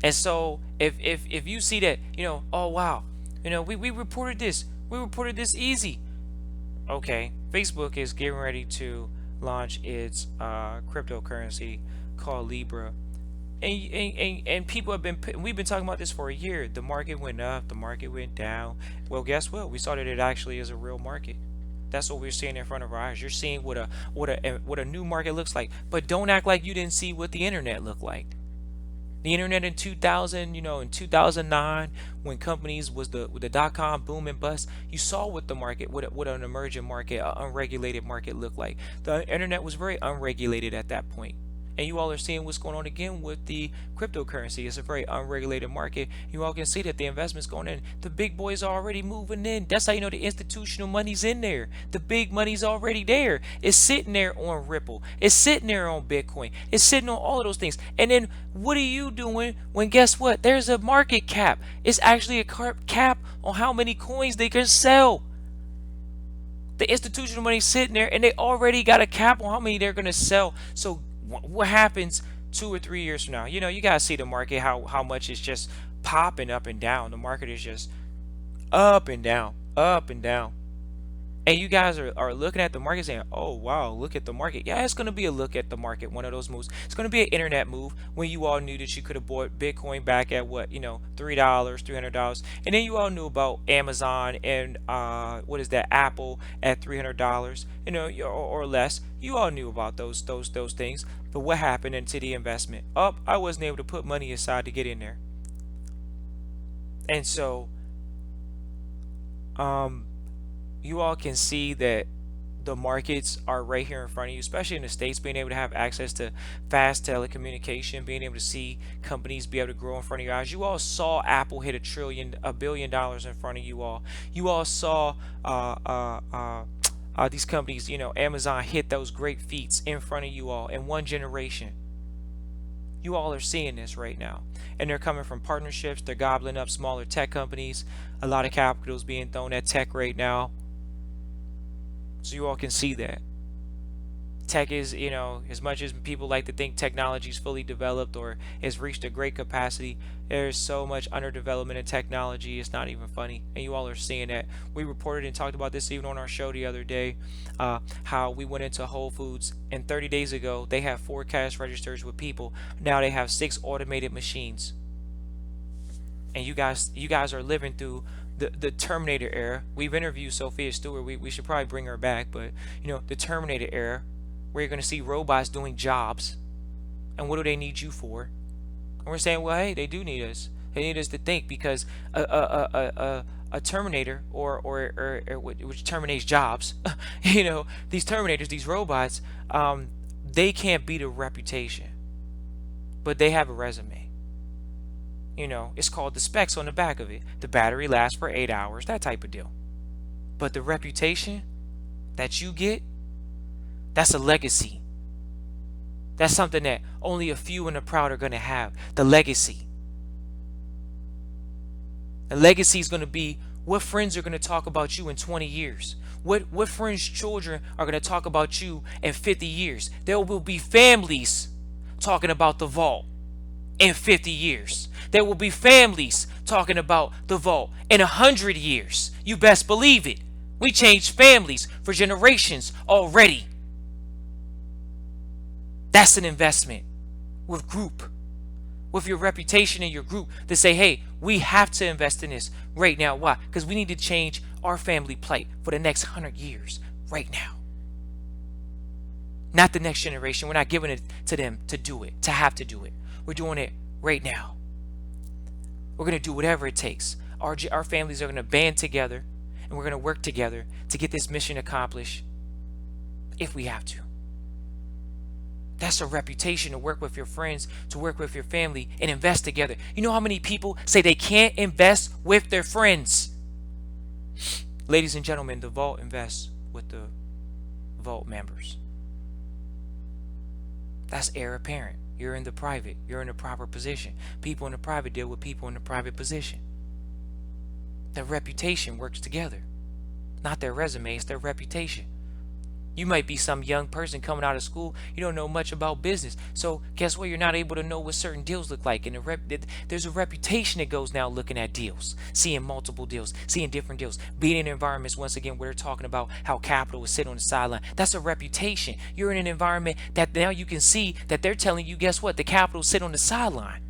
And so if you see that, oh wow, we reported this. We reported this easy. Okay, Facebook is getting ready to launch its cryptocurrency called Libra. And people have we've been talking about this for a year. The market went up, the market went down. Well, guess what? We saw that it actually is a real market. That's what we're seeing in front of our eyes. You're seeing what a new market looks like. But don't act like you didn't see what the internet looked like. The internet in 2000, in 2009, when companies was the dot-com boom and bust, you saw what the market, what an emerging market, an unregulated market looked like. The internet was very unregulated at that point. And you all are seeing what's going on again with the cryptocurrency. It's a very unregulated market. You all can see that the investment's going in. The big boys are already moving in. That's how you know the institutional money's in there. The big money's already there. It's sitting there on Ripple. It's sitting there on Bitcoin. It's sitting on all of those things. And then what are you doing when, guess what? There's a market cap. It's actually a cap on how many coins they can sell. The institutional money's sitting there, and they already got a cap on how many they're going to sell. So what happens 2 or 3 years from now? You guys see the market, how much it's just popping up and down. The market is just up and down, up and down. And you guys are looking at the market saying, oh wow, look at the market. Yeah, it's going to be a look at the market, one of those moves. It's going to be an internet move when you all knew that you could have bought Bitcoin back at what, $3, $300. And then you all knew about Amazon and what is that, Apple at $300, or less. You all knew about those things. But what happened into the investment? I wasn't able to put money aside to get in there. And so you all can see that the markets are right here in front of you, especially in the States, being able to have access to fast telecommunication, being able to see companies be able to grow in front of your eyes. You all saw Apple hit $1 billion in front of you all. You all saw these companies, Amazon hit those great feats in front of you all in one generation. You all are seeing this right now. And they're coming from partnerships. They're gobbling up smaller tech companies. A lot of capital is being thrown at tech right now. So you all can see that. Tech is, as much as people like to think technology is fully developed or has reached a great capacity, there's so much underdevelopment in technology, it's not even funny. And you all are seeing that. We reported and talked about this even on our show the other day, how we went into Whole Foods, and 30 days ago they have 4 cash registers with people. Now they have 6 automated machines. And you guys are living through the Terminator era. We've interviewed Sophia Stewart. We should probably bring her back, but the Terminator era, where you're going to see robots doing jobs. And what do they need you for? And we're saying, well, hey, they do need us. They need us to think, because a Terminator or which terminates jobs, these Terminators, these robots, they can't beat a reputation, but they have a resume. It's called the specs on the back of it. The battery lasts for 8 hours, that type of deal. But the reputation that you get, that's a legacy. That's something that only a few and the proud are going to have. The legacy. The legacy is going to be what friends are going to talk about you in 20 years. What friends' children are going to talk about you in 50 years. There will be families talking about the vault in 50 years. There will be families talking about the vault in 100 years. You best believe it. We changed families for generations already. That's an investment with group, with your reputation in your group, to say, hey, we have to invest in this right now. Why? Because we need to change our family plight for the next 100 years right now. Not the next generation. We're not giving it to them to do it, to have to do it. We're doing it right now. We're going to do whatever it takes. Our families are going to band together, and we're going to work together to get this mission accomplished if we have to. That's a reputation, to work with your friends, to work with your family, and invest together. You know how many people say they can't invest with their friends? Ladies and gentlemen, the Vault invests with the Vault members. That's heir apparent. You're in the private. You're in the proper position. People in the private deal with people in the private position. Their reputation works together. Not their resume, it's their reputation. You might be some young person coming out of school. You don't know much about business. So guess what? You're not able to know what certain deals look like. And there's a reputation that goes now looking at deals, seeing multiple deals, seeing different deals, being in environments, once again, where they're talking about how capital is sitting on the sideline. That's a reputation. You're in an environment that now you can see that they're telling you, guess what? The capital is sitting on the sideline.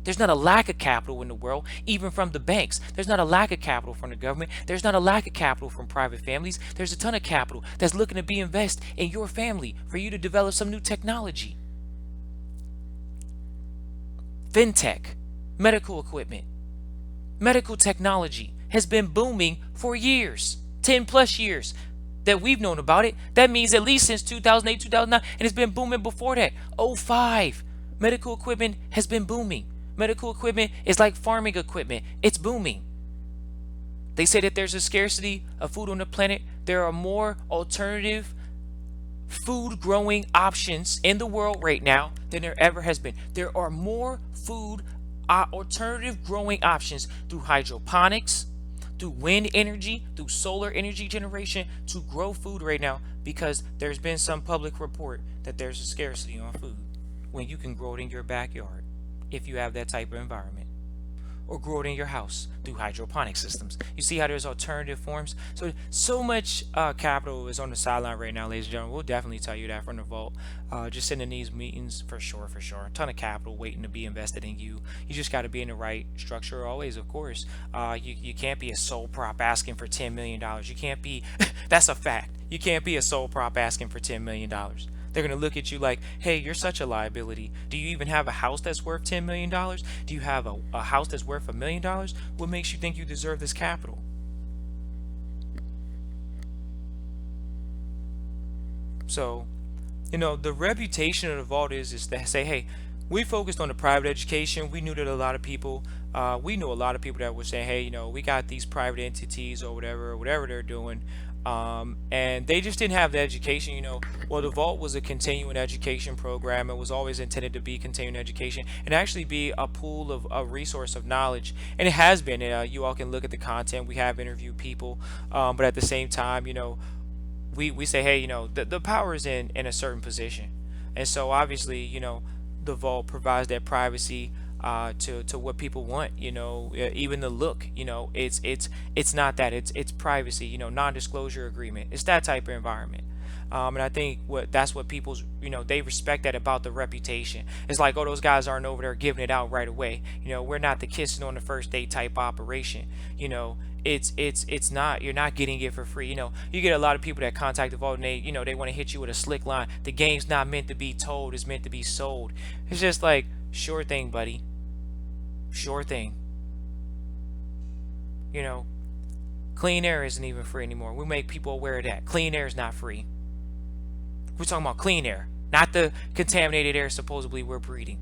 There's not a lack of capital in the world, even from the banks. There's not a lack of capital from the government. There's not a lack of capital from private families. There's a ton of capital that's looking to be invested in your family for you to develop some new technology. Fintech, medical equipment, medical technology has been booming for years, 10 plus years. that we've known about it. That means at least since 2008, 2009, and it's been booming before that. '05, medical equipment has been booming. Medical equipment is like farming equipment. It's booming. They say that there's a scarcity of food on the planet. There are more alternative food growing options in the world right now than there ever has been. There are more food alternative growing options through hydroponics, through wind energy, through solar energy generation to grow food right now because there's been some public report that there's a scarcity on food when you can grow it in your backyard if you have that type of environment, or grow it in your house through hydroponic systems. You see how there's alternative forms? So much capital is on the sideline right now, ladies and gentlemen. We'll definitely tell you that from the vault. Just sitting in these meetings, for sure, for sure. A ton of capital waiting to be invested in you. You just got to be in the right structure always, of course. You can't be a sole prop asking for $10 million. You can't be, that's a fact. You can't be a sole prop asking for $10 million. They're going to look at you like, hey, you're such a liability. Do you even have a house that's worth $10 million? Do you have a house that's worth $1 million? What makes you think you deserve this capital? So, the reputation of the vault is to say, hey, we focused on the private education. We knew that a lot of people, we knew a lot of people that were saying, hey, we got these private entities or whatever they're doing. And they just didn't have the education. Well, the vault was a continuing education program. It was always intended to be continuing education and actually be a pool of a resource of knowledge, and it has been. You all can look at the content. We have interviewed people, but at the same time, we say, hey, the power is in a certain position, and so obviously, the vault provides that privacy to what people want. Even the look. It's not that. It's privacy. Non-disclosure agreement. It's that type of environment. And I think that's what people's, they respect that about the reputation. It's like, oh, those guys aren't over there giving it out right away. We're not the kissing on the first date type operation. It's not. You're not getting it for free. You get a lot of people that contact the vault and they want to hit you with a slick line. The game's not meant to be told. It's meant to be sold. It's just like, sure thing, buddy. Sure thing. Clean air isn't even free anymore. We make people aware of that. Clean air is not free. We're talking about clean air, not the contaminated air supposedly we're breathing.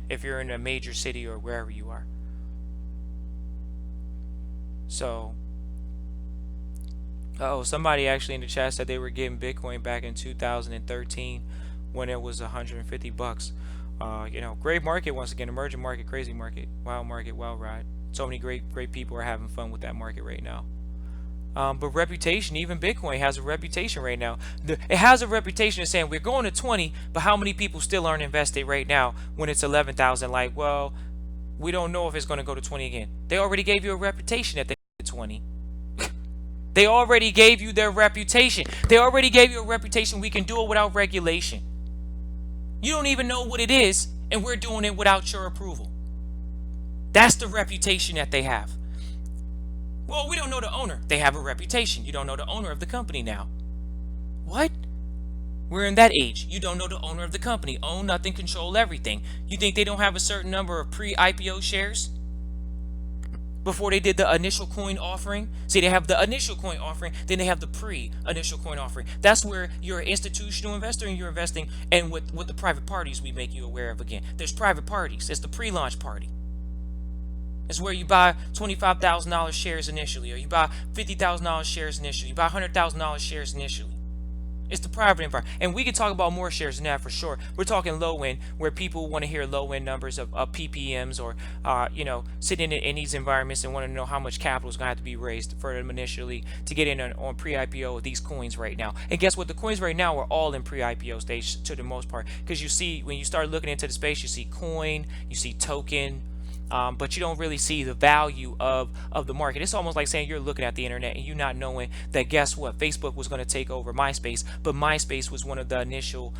If you're in a major city or wherever you are. So, somebody actually in the chat said they were getting Bitcoin back in 2013 when it was 150 bucks. Great market once again, emerging market, crazy market, wild ride. So many great people are having fun with that market right now. But reputation, even Bitcoin has a reputation right now. It has a reputation of saying we're going to 20, but how many people still aren't invested right now when it's 11,000? Like, well, we don't know if it's going to go to 20 again. They already gave you a reputation at the 20. They already gave you their reputation. They already gave you a reputation. We can do it without regulation. You don't even know what it is, and we're doing it without your approval. That's the reputation that they have. Well, we don't know the owner. They have a reputation. You don't know the owner of the company now. What? We're in that age. You don't know the owner of the company. Own nothing, control everything. You think they don't have a certain number of pre-IPO shares before they did the initial coin offering? See, they have the initial coin offering, then they have the pre-initial coin offering. That's where you're an institutional investor and you're investing, and with the private parties we make you aware of again. There's private parties. It's the pre-launch party. It's where you buy $25,000 shares initially, or you buy $50,000 shares initially, you buy $100,000 shares initially. It's the private environment. And we can talk about more shares than that for sure. We're talking low end, where people want to hear low end numbers of PPMs, or sitting in these environments and want to know how much capital is going to have to be raised for them initially to get in on pre-IPO of these coins right now. And guess what? The coins right now are all in pre-IPO stage to the most part, because you see, when you start looking into the space, you see coin, you see token, but you don't really see the value of the market. It's almost like saying you're looking at the internet and you not knowing that, guess what, Facebook was going to take over MySpace, but MySpace was one of the initial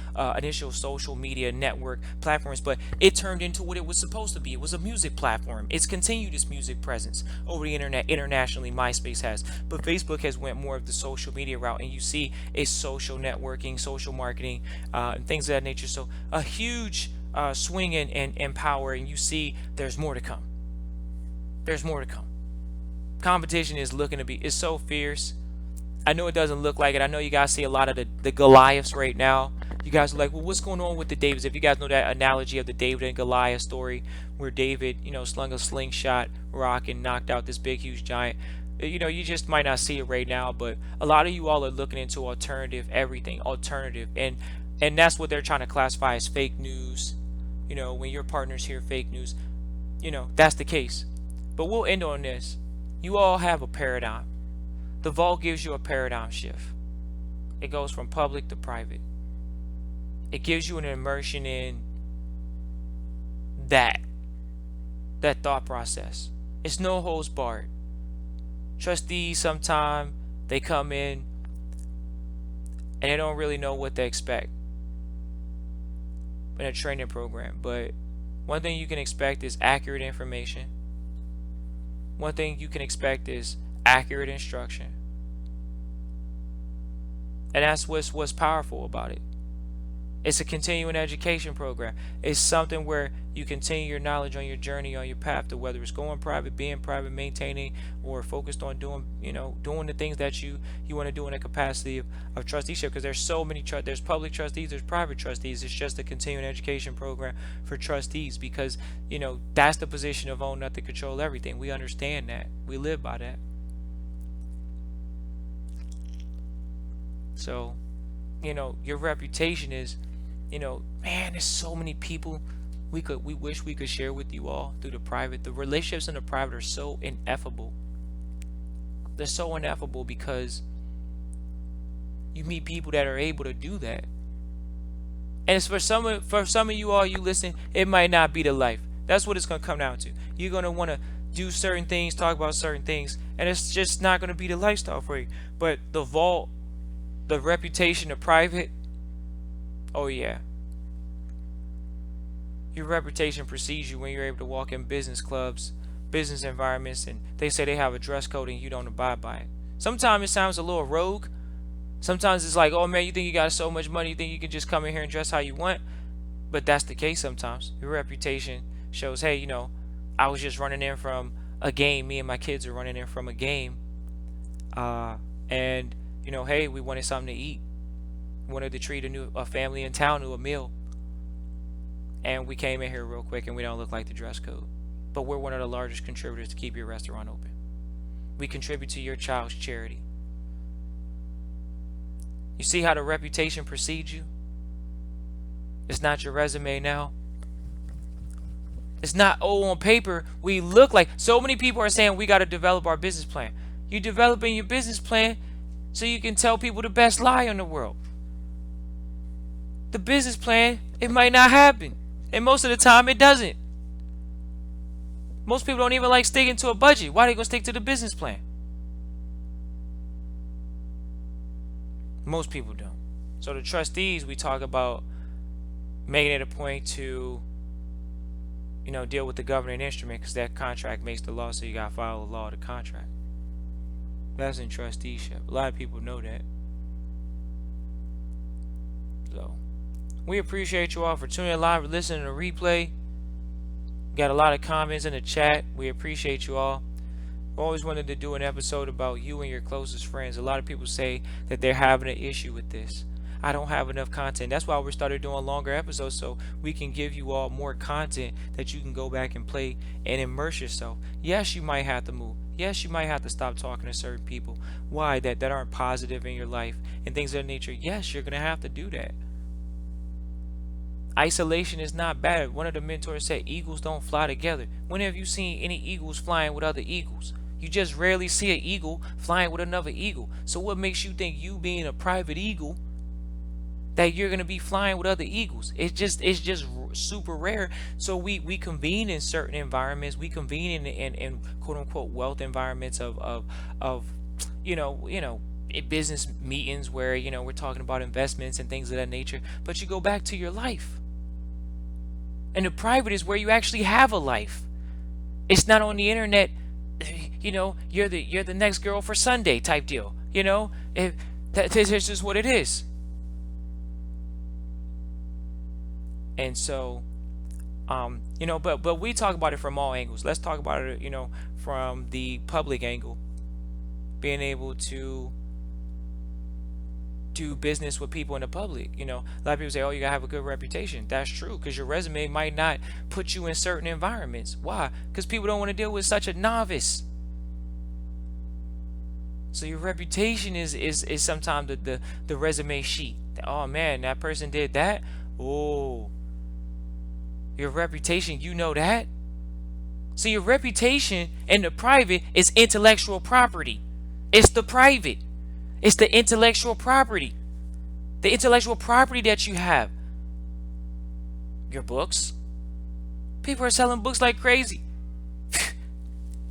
social media network platforms, but it turned into what it was supposed to be. It was a music platform. It's continued its music presence over the internet internationally. MySpace has, but Facebook has went more of the social media route, and you see it's social networking, social marketing, and things of that nature. So a huge swing in power, and you see there's more to come. There's more to come. Competition is so fierce. I know it doesn't look like it. I know you guys see a lot of the Goliaths right now. You guys are like, well, what's going on with the Davids? If you guys know that analogy of the David and Goliath story, where David, slung a slingshot rock and knocked out this big, huge giant. You just might not see it right now, but a lot of you all are looking into alternative everything, alternative, and that's what they're trying to classify as fake news. When your partners hear fake news, that's the case. But we'll end on this. You all have a paradigm. The vault gives you a paradigm shift. It goes from public to private. It gives you an immersion in that thought process. It's no holds barred. Trustees sometimes they come in and they don't really know what they expect in a training program. But one thing you can expect is accurate information. One thing you can expect is accurate instruction. And that's what's powerful about it. It's a continuing education program. It's something where you continue your knowledge on your journey, on your path to whether it's going private, being private, maintaining, or focused on doing the things that you want to do in the capacity of trusteeship. Because there's so many there's public trustees, there's private trustees. It's just a continuing education program for trustees because that's the position of own nothing, control everything. We understand that. We live by that. So, your reputation is, man, there's so many people we wish we could share with you all through the private. The relationships in the private are so ineffable. They're so ineffable because you meet people that are able to do that. And it's for some of you all, you listen, it might not be the life. That's what it's gonna come down to. You're gonna want to do certain things, talk about certain things, and it's just not gonna be the lifestyle for you. But the vault, the reputation of private, oh yeah. Your reputation precedes you when you're able to walk in business clubs, business environments, and they say they have a dress code and you don't abide by it. Sometimes it sounds a little rogue. Sometimes it's like, oh man, you think you got so much money, you think you can just come in here and dress how you want? But that's the case sometimes. Your reputation shows, hey, I was just running in from a game. Me and my kids are running in from a game. And hey, we wanted something to eat. We wanted to treat a family in town to a meal. And we came in here real quick and we don't look like the dress code. But we're one of the largest contributors to keep your restaurant open. We contribute to your child's charity. You see how the reputation precedes you? It's not your resume now. It's not, on paper, we look like. So many people are saying we got to develop our business plan. You're developing your business plan so you can tell people the best lie in the world. The business plan, it might not happen. And most of the time, it doesn't. Most people don't even like sticking to a budget. Why are they going to stick to the business plan? Most people don't. So the trustees, we talk about making it a point to, deal with the governing instrument because that contract makes the law, so you got to follow the law of the contract. That's in trusteeship. A lot of people know that. So, we appreciate you all for tuning in live or listening to the replay. Got a lot of comments in the chat. We appreciate you all. Always wanted to do an episode about you and your closest friends. A lot of people say that they're having an issue with this. I don't have enough content. That's why we started doing longer episodes so we can give you all more content that you can go back and play and immerse yourself. Yes, you might have to move. Yes, you might have to stop talking to certain people. Why? That aren't positive in your life and things of that nature. Yes, you're going to have to do that. Isolation is not bad. One of the mentors said eagles don't fly together. When have you seen any eagles flying with other eagles? You just rarely see an eagle flying with another eagle. So what makes you think, you being a private eagle, that you're going to be flying with other eagles? It's just super rare. So we convene in certain environments. We convene in quote unquote wealth environments of business meetings where we're talking about investments and things of that nature. But you go back to your life. And the private is where you actually have a life. It's not on the internet. You're the next girl for Sunday type deal. That's just what it is. And so, but we talk about it from all angles. Let's talk about it, from the public angle, being able to do business with people in the public. A lot of people say, oh, you gotta have a good reputation. That's true, because your resume might not put you in certain environments. Why? Because people don't want to deal with such a novice. So your reputation is sometimes the resume sheet. Oh man, that person did that. Oh, your reputation, you know that. So your reputation in the private is intellectual property. It's the private. It's the intellectual property. The intellectual property that you have. Your books. People are selling books like crazy.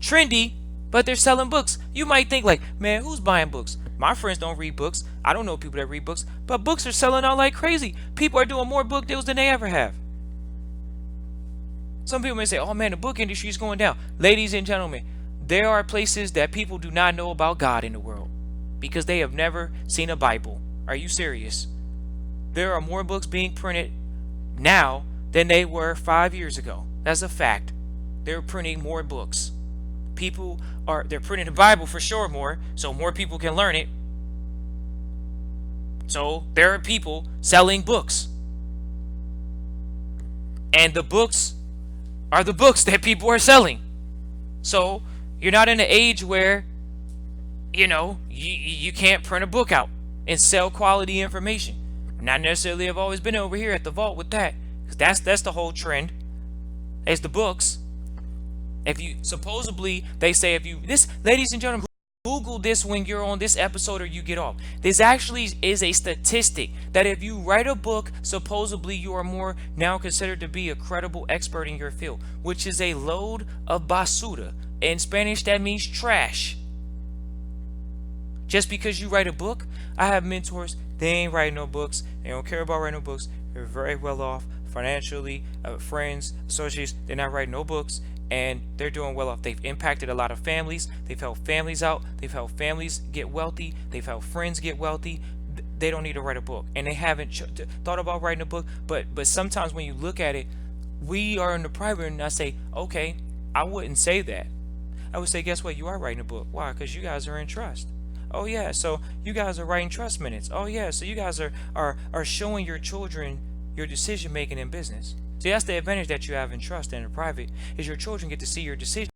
Trendy, but they're selling books. You might think like, man, who's buying books? My friends don't read books. I don't know people that read books, but books are selling out like crazy. People are doing more book deals than they ever have. Some people may say, oh man, the book industry is going down. Ladies and gentlemen, there are places that people do not know about God in the world because they have never seen a Bible. Are you serious? There are more books being printed now than they were 5 years ago. That's a fact. They're printing more books. They're printing the Bible for sure more, so more people can learn it. So there are people selling books. And the books are the books that people are selling. So you're not in an age where, you can't print a book out and sell quality information. Not necessarily have always been over here at the vault with that, because that's the whole trend. It's the books. If you supposedly they say ladies and gentlemen, Google this when you're on this episode or you get off. This actually is a statistic that if you write a book, supposedly you are more now considered to be a credible expert in your field, which is a load of basura. In Spanish, that means trash. Just because you write a book, I have mentors, they ain't writing no books. They don't care about writing no books. They're very well off financially, friends, associates. They're not writing no books. And they're doing well off. They've impacted a lot of families. They've helped families out. They've helped families get wealthy. They've helped friends get wealthy. They don't need to write a book, and they haven't thought about writing a book. But sometimes when you look at it, we are in the private, and I say, okay, I wouldn't say that. I would say, guess what? You are writing a book. Why? Because you guys are in trust. Oh yeah, so you guys are writing trust minutes. Oh yeah, so you guys are showing your children your decision making in business. See, that's the advantage that you have in trust and in private, is your children get to see your decision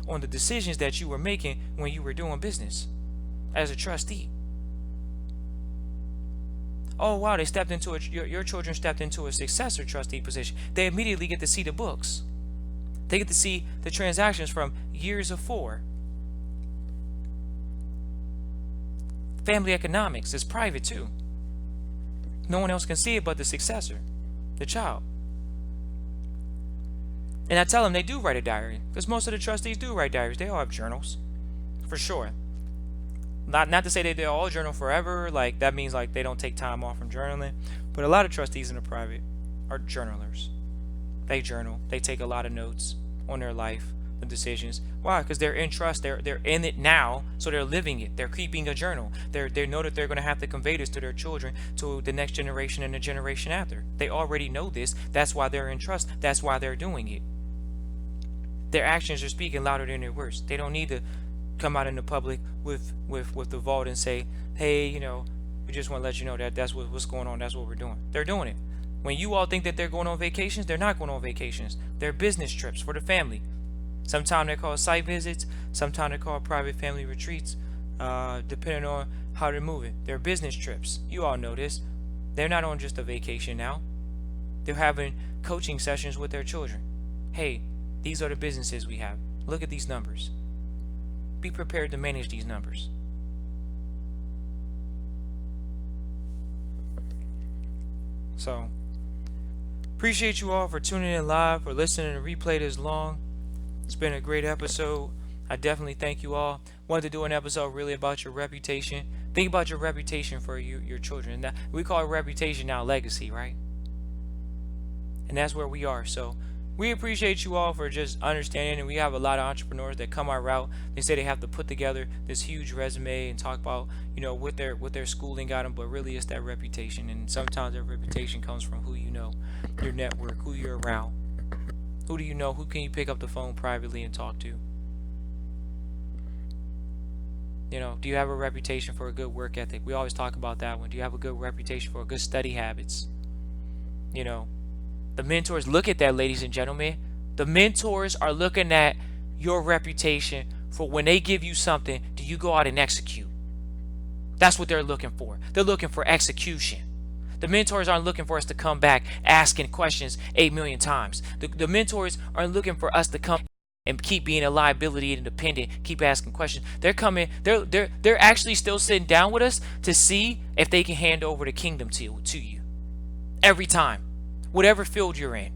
on the decisions that you were making when you were doing business as a trustee. Oh wow, they stepped into your children stepped into a successor trustee position. They immediately get to see the books. They get to see the transactions from years before. Family economics is private too. No one else can see it but the successor, the child. And I tell them they do write a diary, because most of the trustees do write diaries. They all have journals, for sure. Not to say that they all journal forever, like that means like they don't take time off from journaling. But a lot of trustees in the private are journalers. They journal. They take a lot of notes on their life, the decisions. Why? Because they're in trust. They're in it now, so they're living it. They're keeping a journal. They know that they're going to have to convey this to their children, to the next generation and the generation after. They already know this. That's why they're in trust. That's why they're doing it. Their actions are speaking louder than their words. They don't need to come out in the public with the vault and say, hey, we just want to let you know that that's what's going on. That's what we're doing. They're doing it. When you all think that they're going on vacations, they're not going on vacations. They're business trips for the family. Sometimes they're called site visits. Sometimes they're called private family retreats, depending on how they're moving. They're business trips. You all know this. They're not on just a vacation now. They're having coaching sessions with their children. Hey, these are the businesses we have. Look at these numbers. Be prepared to manage these numbers. So, appreciate you all for tuning in live, for listening to replay this long. It's been a great episode. I definitely thank you all. Wanted to do an episode really about your reputation. Think about your reputation for your children. Now, we call it reputation now legacy, right? And that's where we are. So we appreciate you all for just understanding. And we have a lot of entrepreneurs that come our route. They say they have to put together this huge resume and talk about, what their schooling got them, but really it's that reputation. And sometimes that reputation comes from who you know, your network, who you're around. Who do you know? Who can you pick up the phone privately and talk to? Do you have a reputation for a good work ethic? We always talk about that one. Do you have a good reputation for good study habits? You know, the mentors look at that, ladies and gentlemen. The mentors are looking at your reputation for when they give you something, do you go out and execute? That's what they're looking for. They're looking for execution. The mentors aren't looking for us to come back asking questions 8 million times. The mentors aren't looking for us to come and keep being a liability and independent, keep asking questions. They're coming, they're actually still sitting down with us to see if they can hand over the kingdom to you. Every time. Whatever field you're in.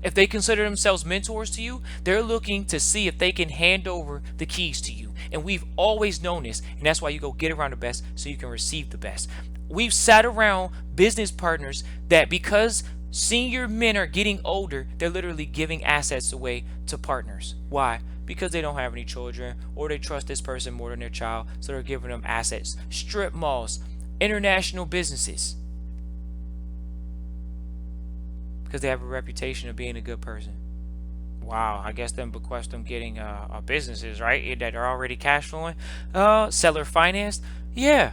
If they consider themselves mentors to you, they're looking to see if they can hand over the keys to you. And we've always known this, and that's why you go get around the best so you can receive the best. We've sat around business partners that because senior men are getting older, they're literally giving assets away to partners. Why? Because they don't have any children or they trust this person more than their child, so they're giving them assets. Strip malls, international businesses, because they have a reputation of being a good person. Wow, I guess them bequest them getting businesses, right, that are already cash flowing. Seller financed, yeah,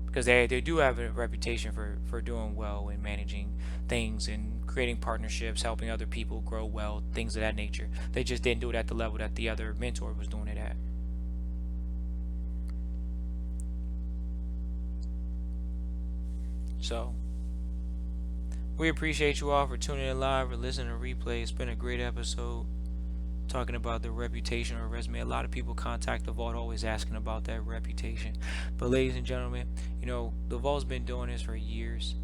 because they do have a reputation for doing well and managing things and creating partnerships, helping other people grow well, things of that nature. They just didn't do it at the level that the other mentor was doing it at. So we appreciate you all for tuning in live or listening to replay. It's been a great episode talking about the reputation or resume. A lot of people contact the vault always asking about that reputation. But ladies and gentlemen, the vault's been doing this for years.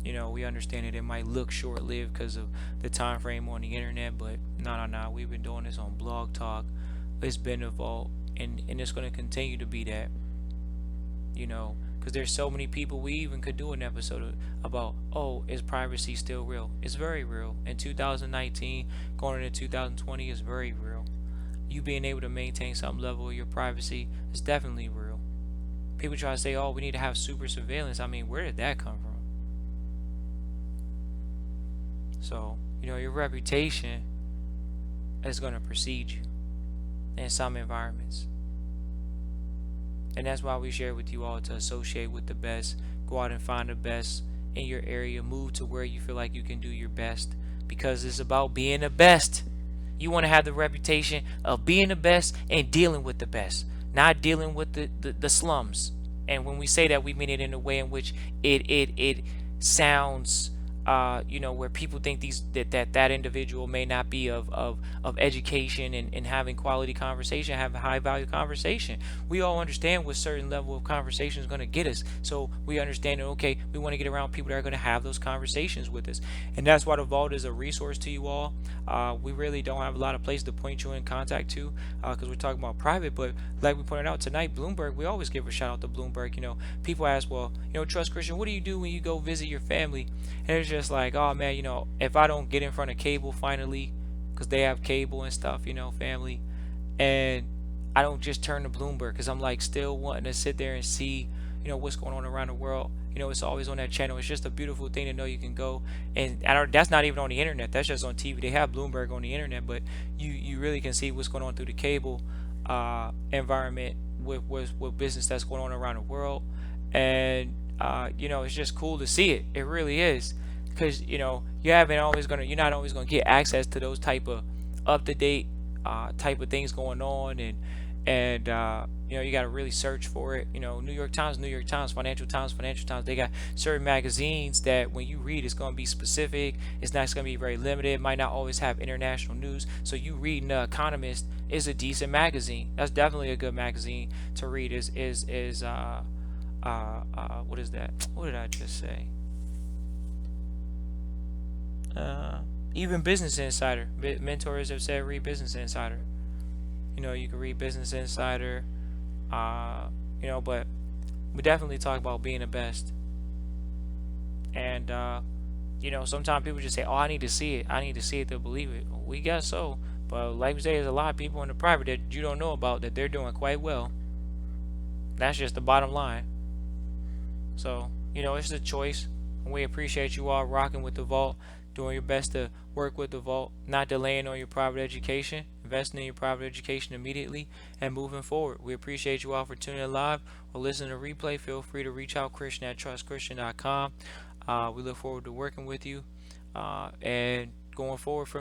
We understand that it might look short-lived because of the time frame on the internet, but no. We've been doing this on Blog Talk. It's been the vault, and it's going to continue to be that. Because there's so many people. We even could do an episode about, oh, is privacy still real? It's very real. In 2019, going into 2020, is very real. You being able to maintain some level of your privacy is definitely real. People try to say, oh, we need to have super surveillance. I mean, where did that come from? So, your reputation is going to precede you in some environments. And that's why we share with you all to associate with the best, go out and find the best in your area, move to where you feel like you can do your best, because it's about being the best. You want to have the reputation of being the best and dealing with the best, not dealing with the slums. And when we say that, we mean it in a way in which it sounds where people think that individual may not be of education and having quality conversation, have a high value conversation. We all understand what certain level of conversation is going to get us. So we understand that, okay, we want to get around people that are going to have those conversations with us. And that's why the vault is a resource to you all. We really don't have a lot of places to point you in contact to because we're talking about private. But like we pointed out tonight, Bloomberg, we always give a shout out to Bloomberg. People ask, well, Trust Christian, what do you do when you go visit your family? And it's just like, oh man, if I don't get in front of cable finally, because they have cable and stuff, family, and I don't just turn to Bloomberg because I'm like still wanting to sit there and see, what's going on around the world. It's always on that channel. It's just a beautiful thing to know you can go, and that's not even on the internet. That's just on TV. They have Bloomberg on the internet, but you really can see what's going on through the cable environment with business that's going on around the world, and it's just cool to see it. It really is, because you're not always gonna get access to those type of up to date type of things going on, and you got to really search for it. New York Times, Financial Times. They got certain magazines that when you read, it's going to be specific. It's not going to be very limited. It might not always have international news. So you reading The Economist is a decent magazine. That's definitely a good magazine to read. What is that? What did I just say? Even Business Insider. Mentors have said read Business Insider. You can read Business Insider. But we definitely talk about being the best. And sometimes people just say, "Oh, I need to see it. I need to see it to believe it." We guess so, but like we say, there's a lot of people in the private that you don't know about that they're doing quite well. That's just the bottom line. So it's a choice. And we appreciate you all rocking with the vault, doing your best to work with the vault, not delaying on your private education. investing in your private education immediately and moving forward. We appreciate you all for tuning in live or listening to replay. Feel free to reach out Christian at trustchristian.com. We look forward to working with you and going forward from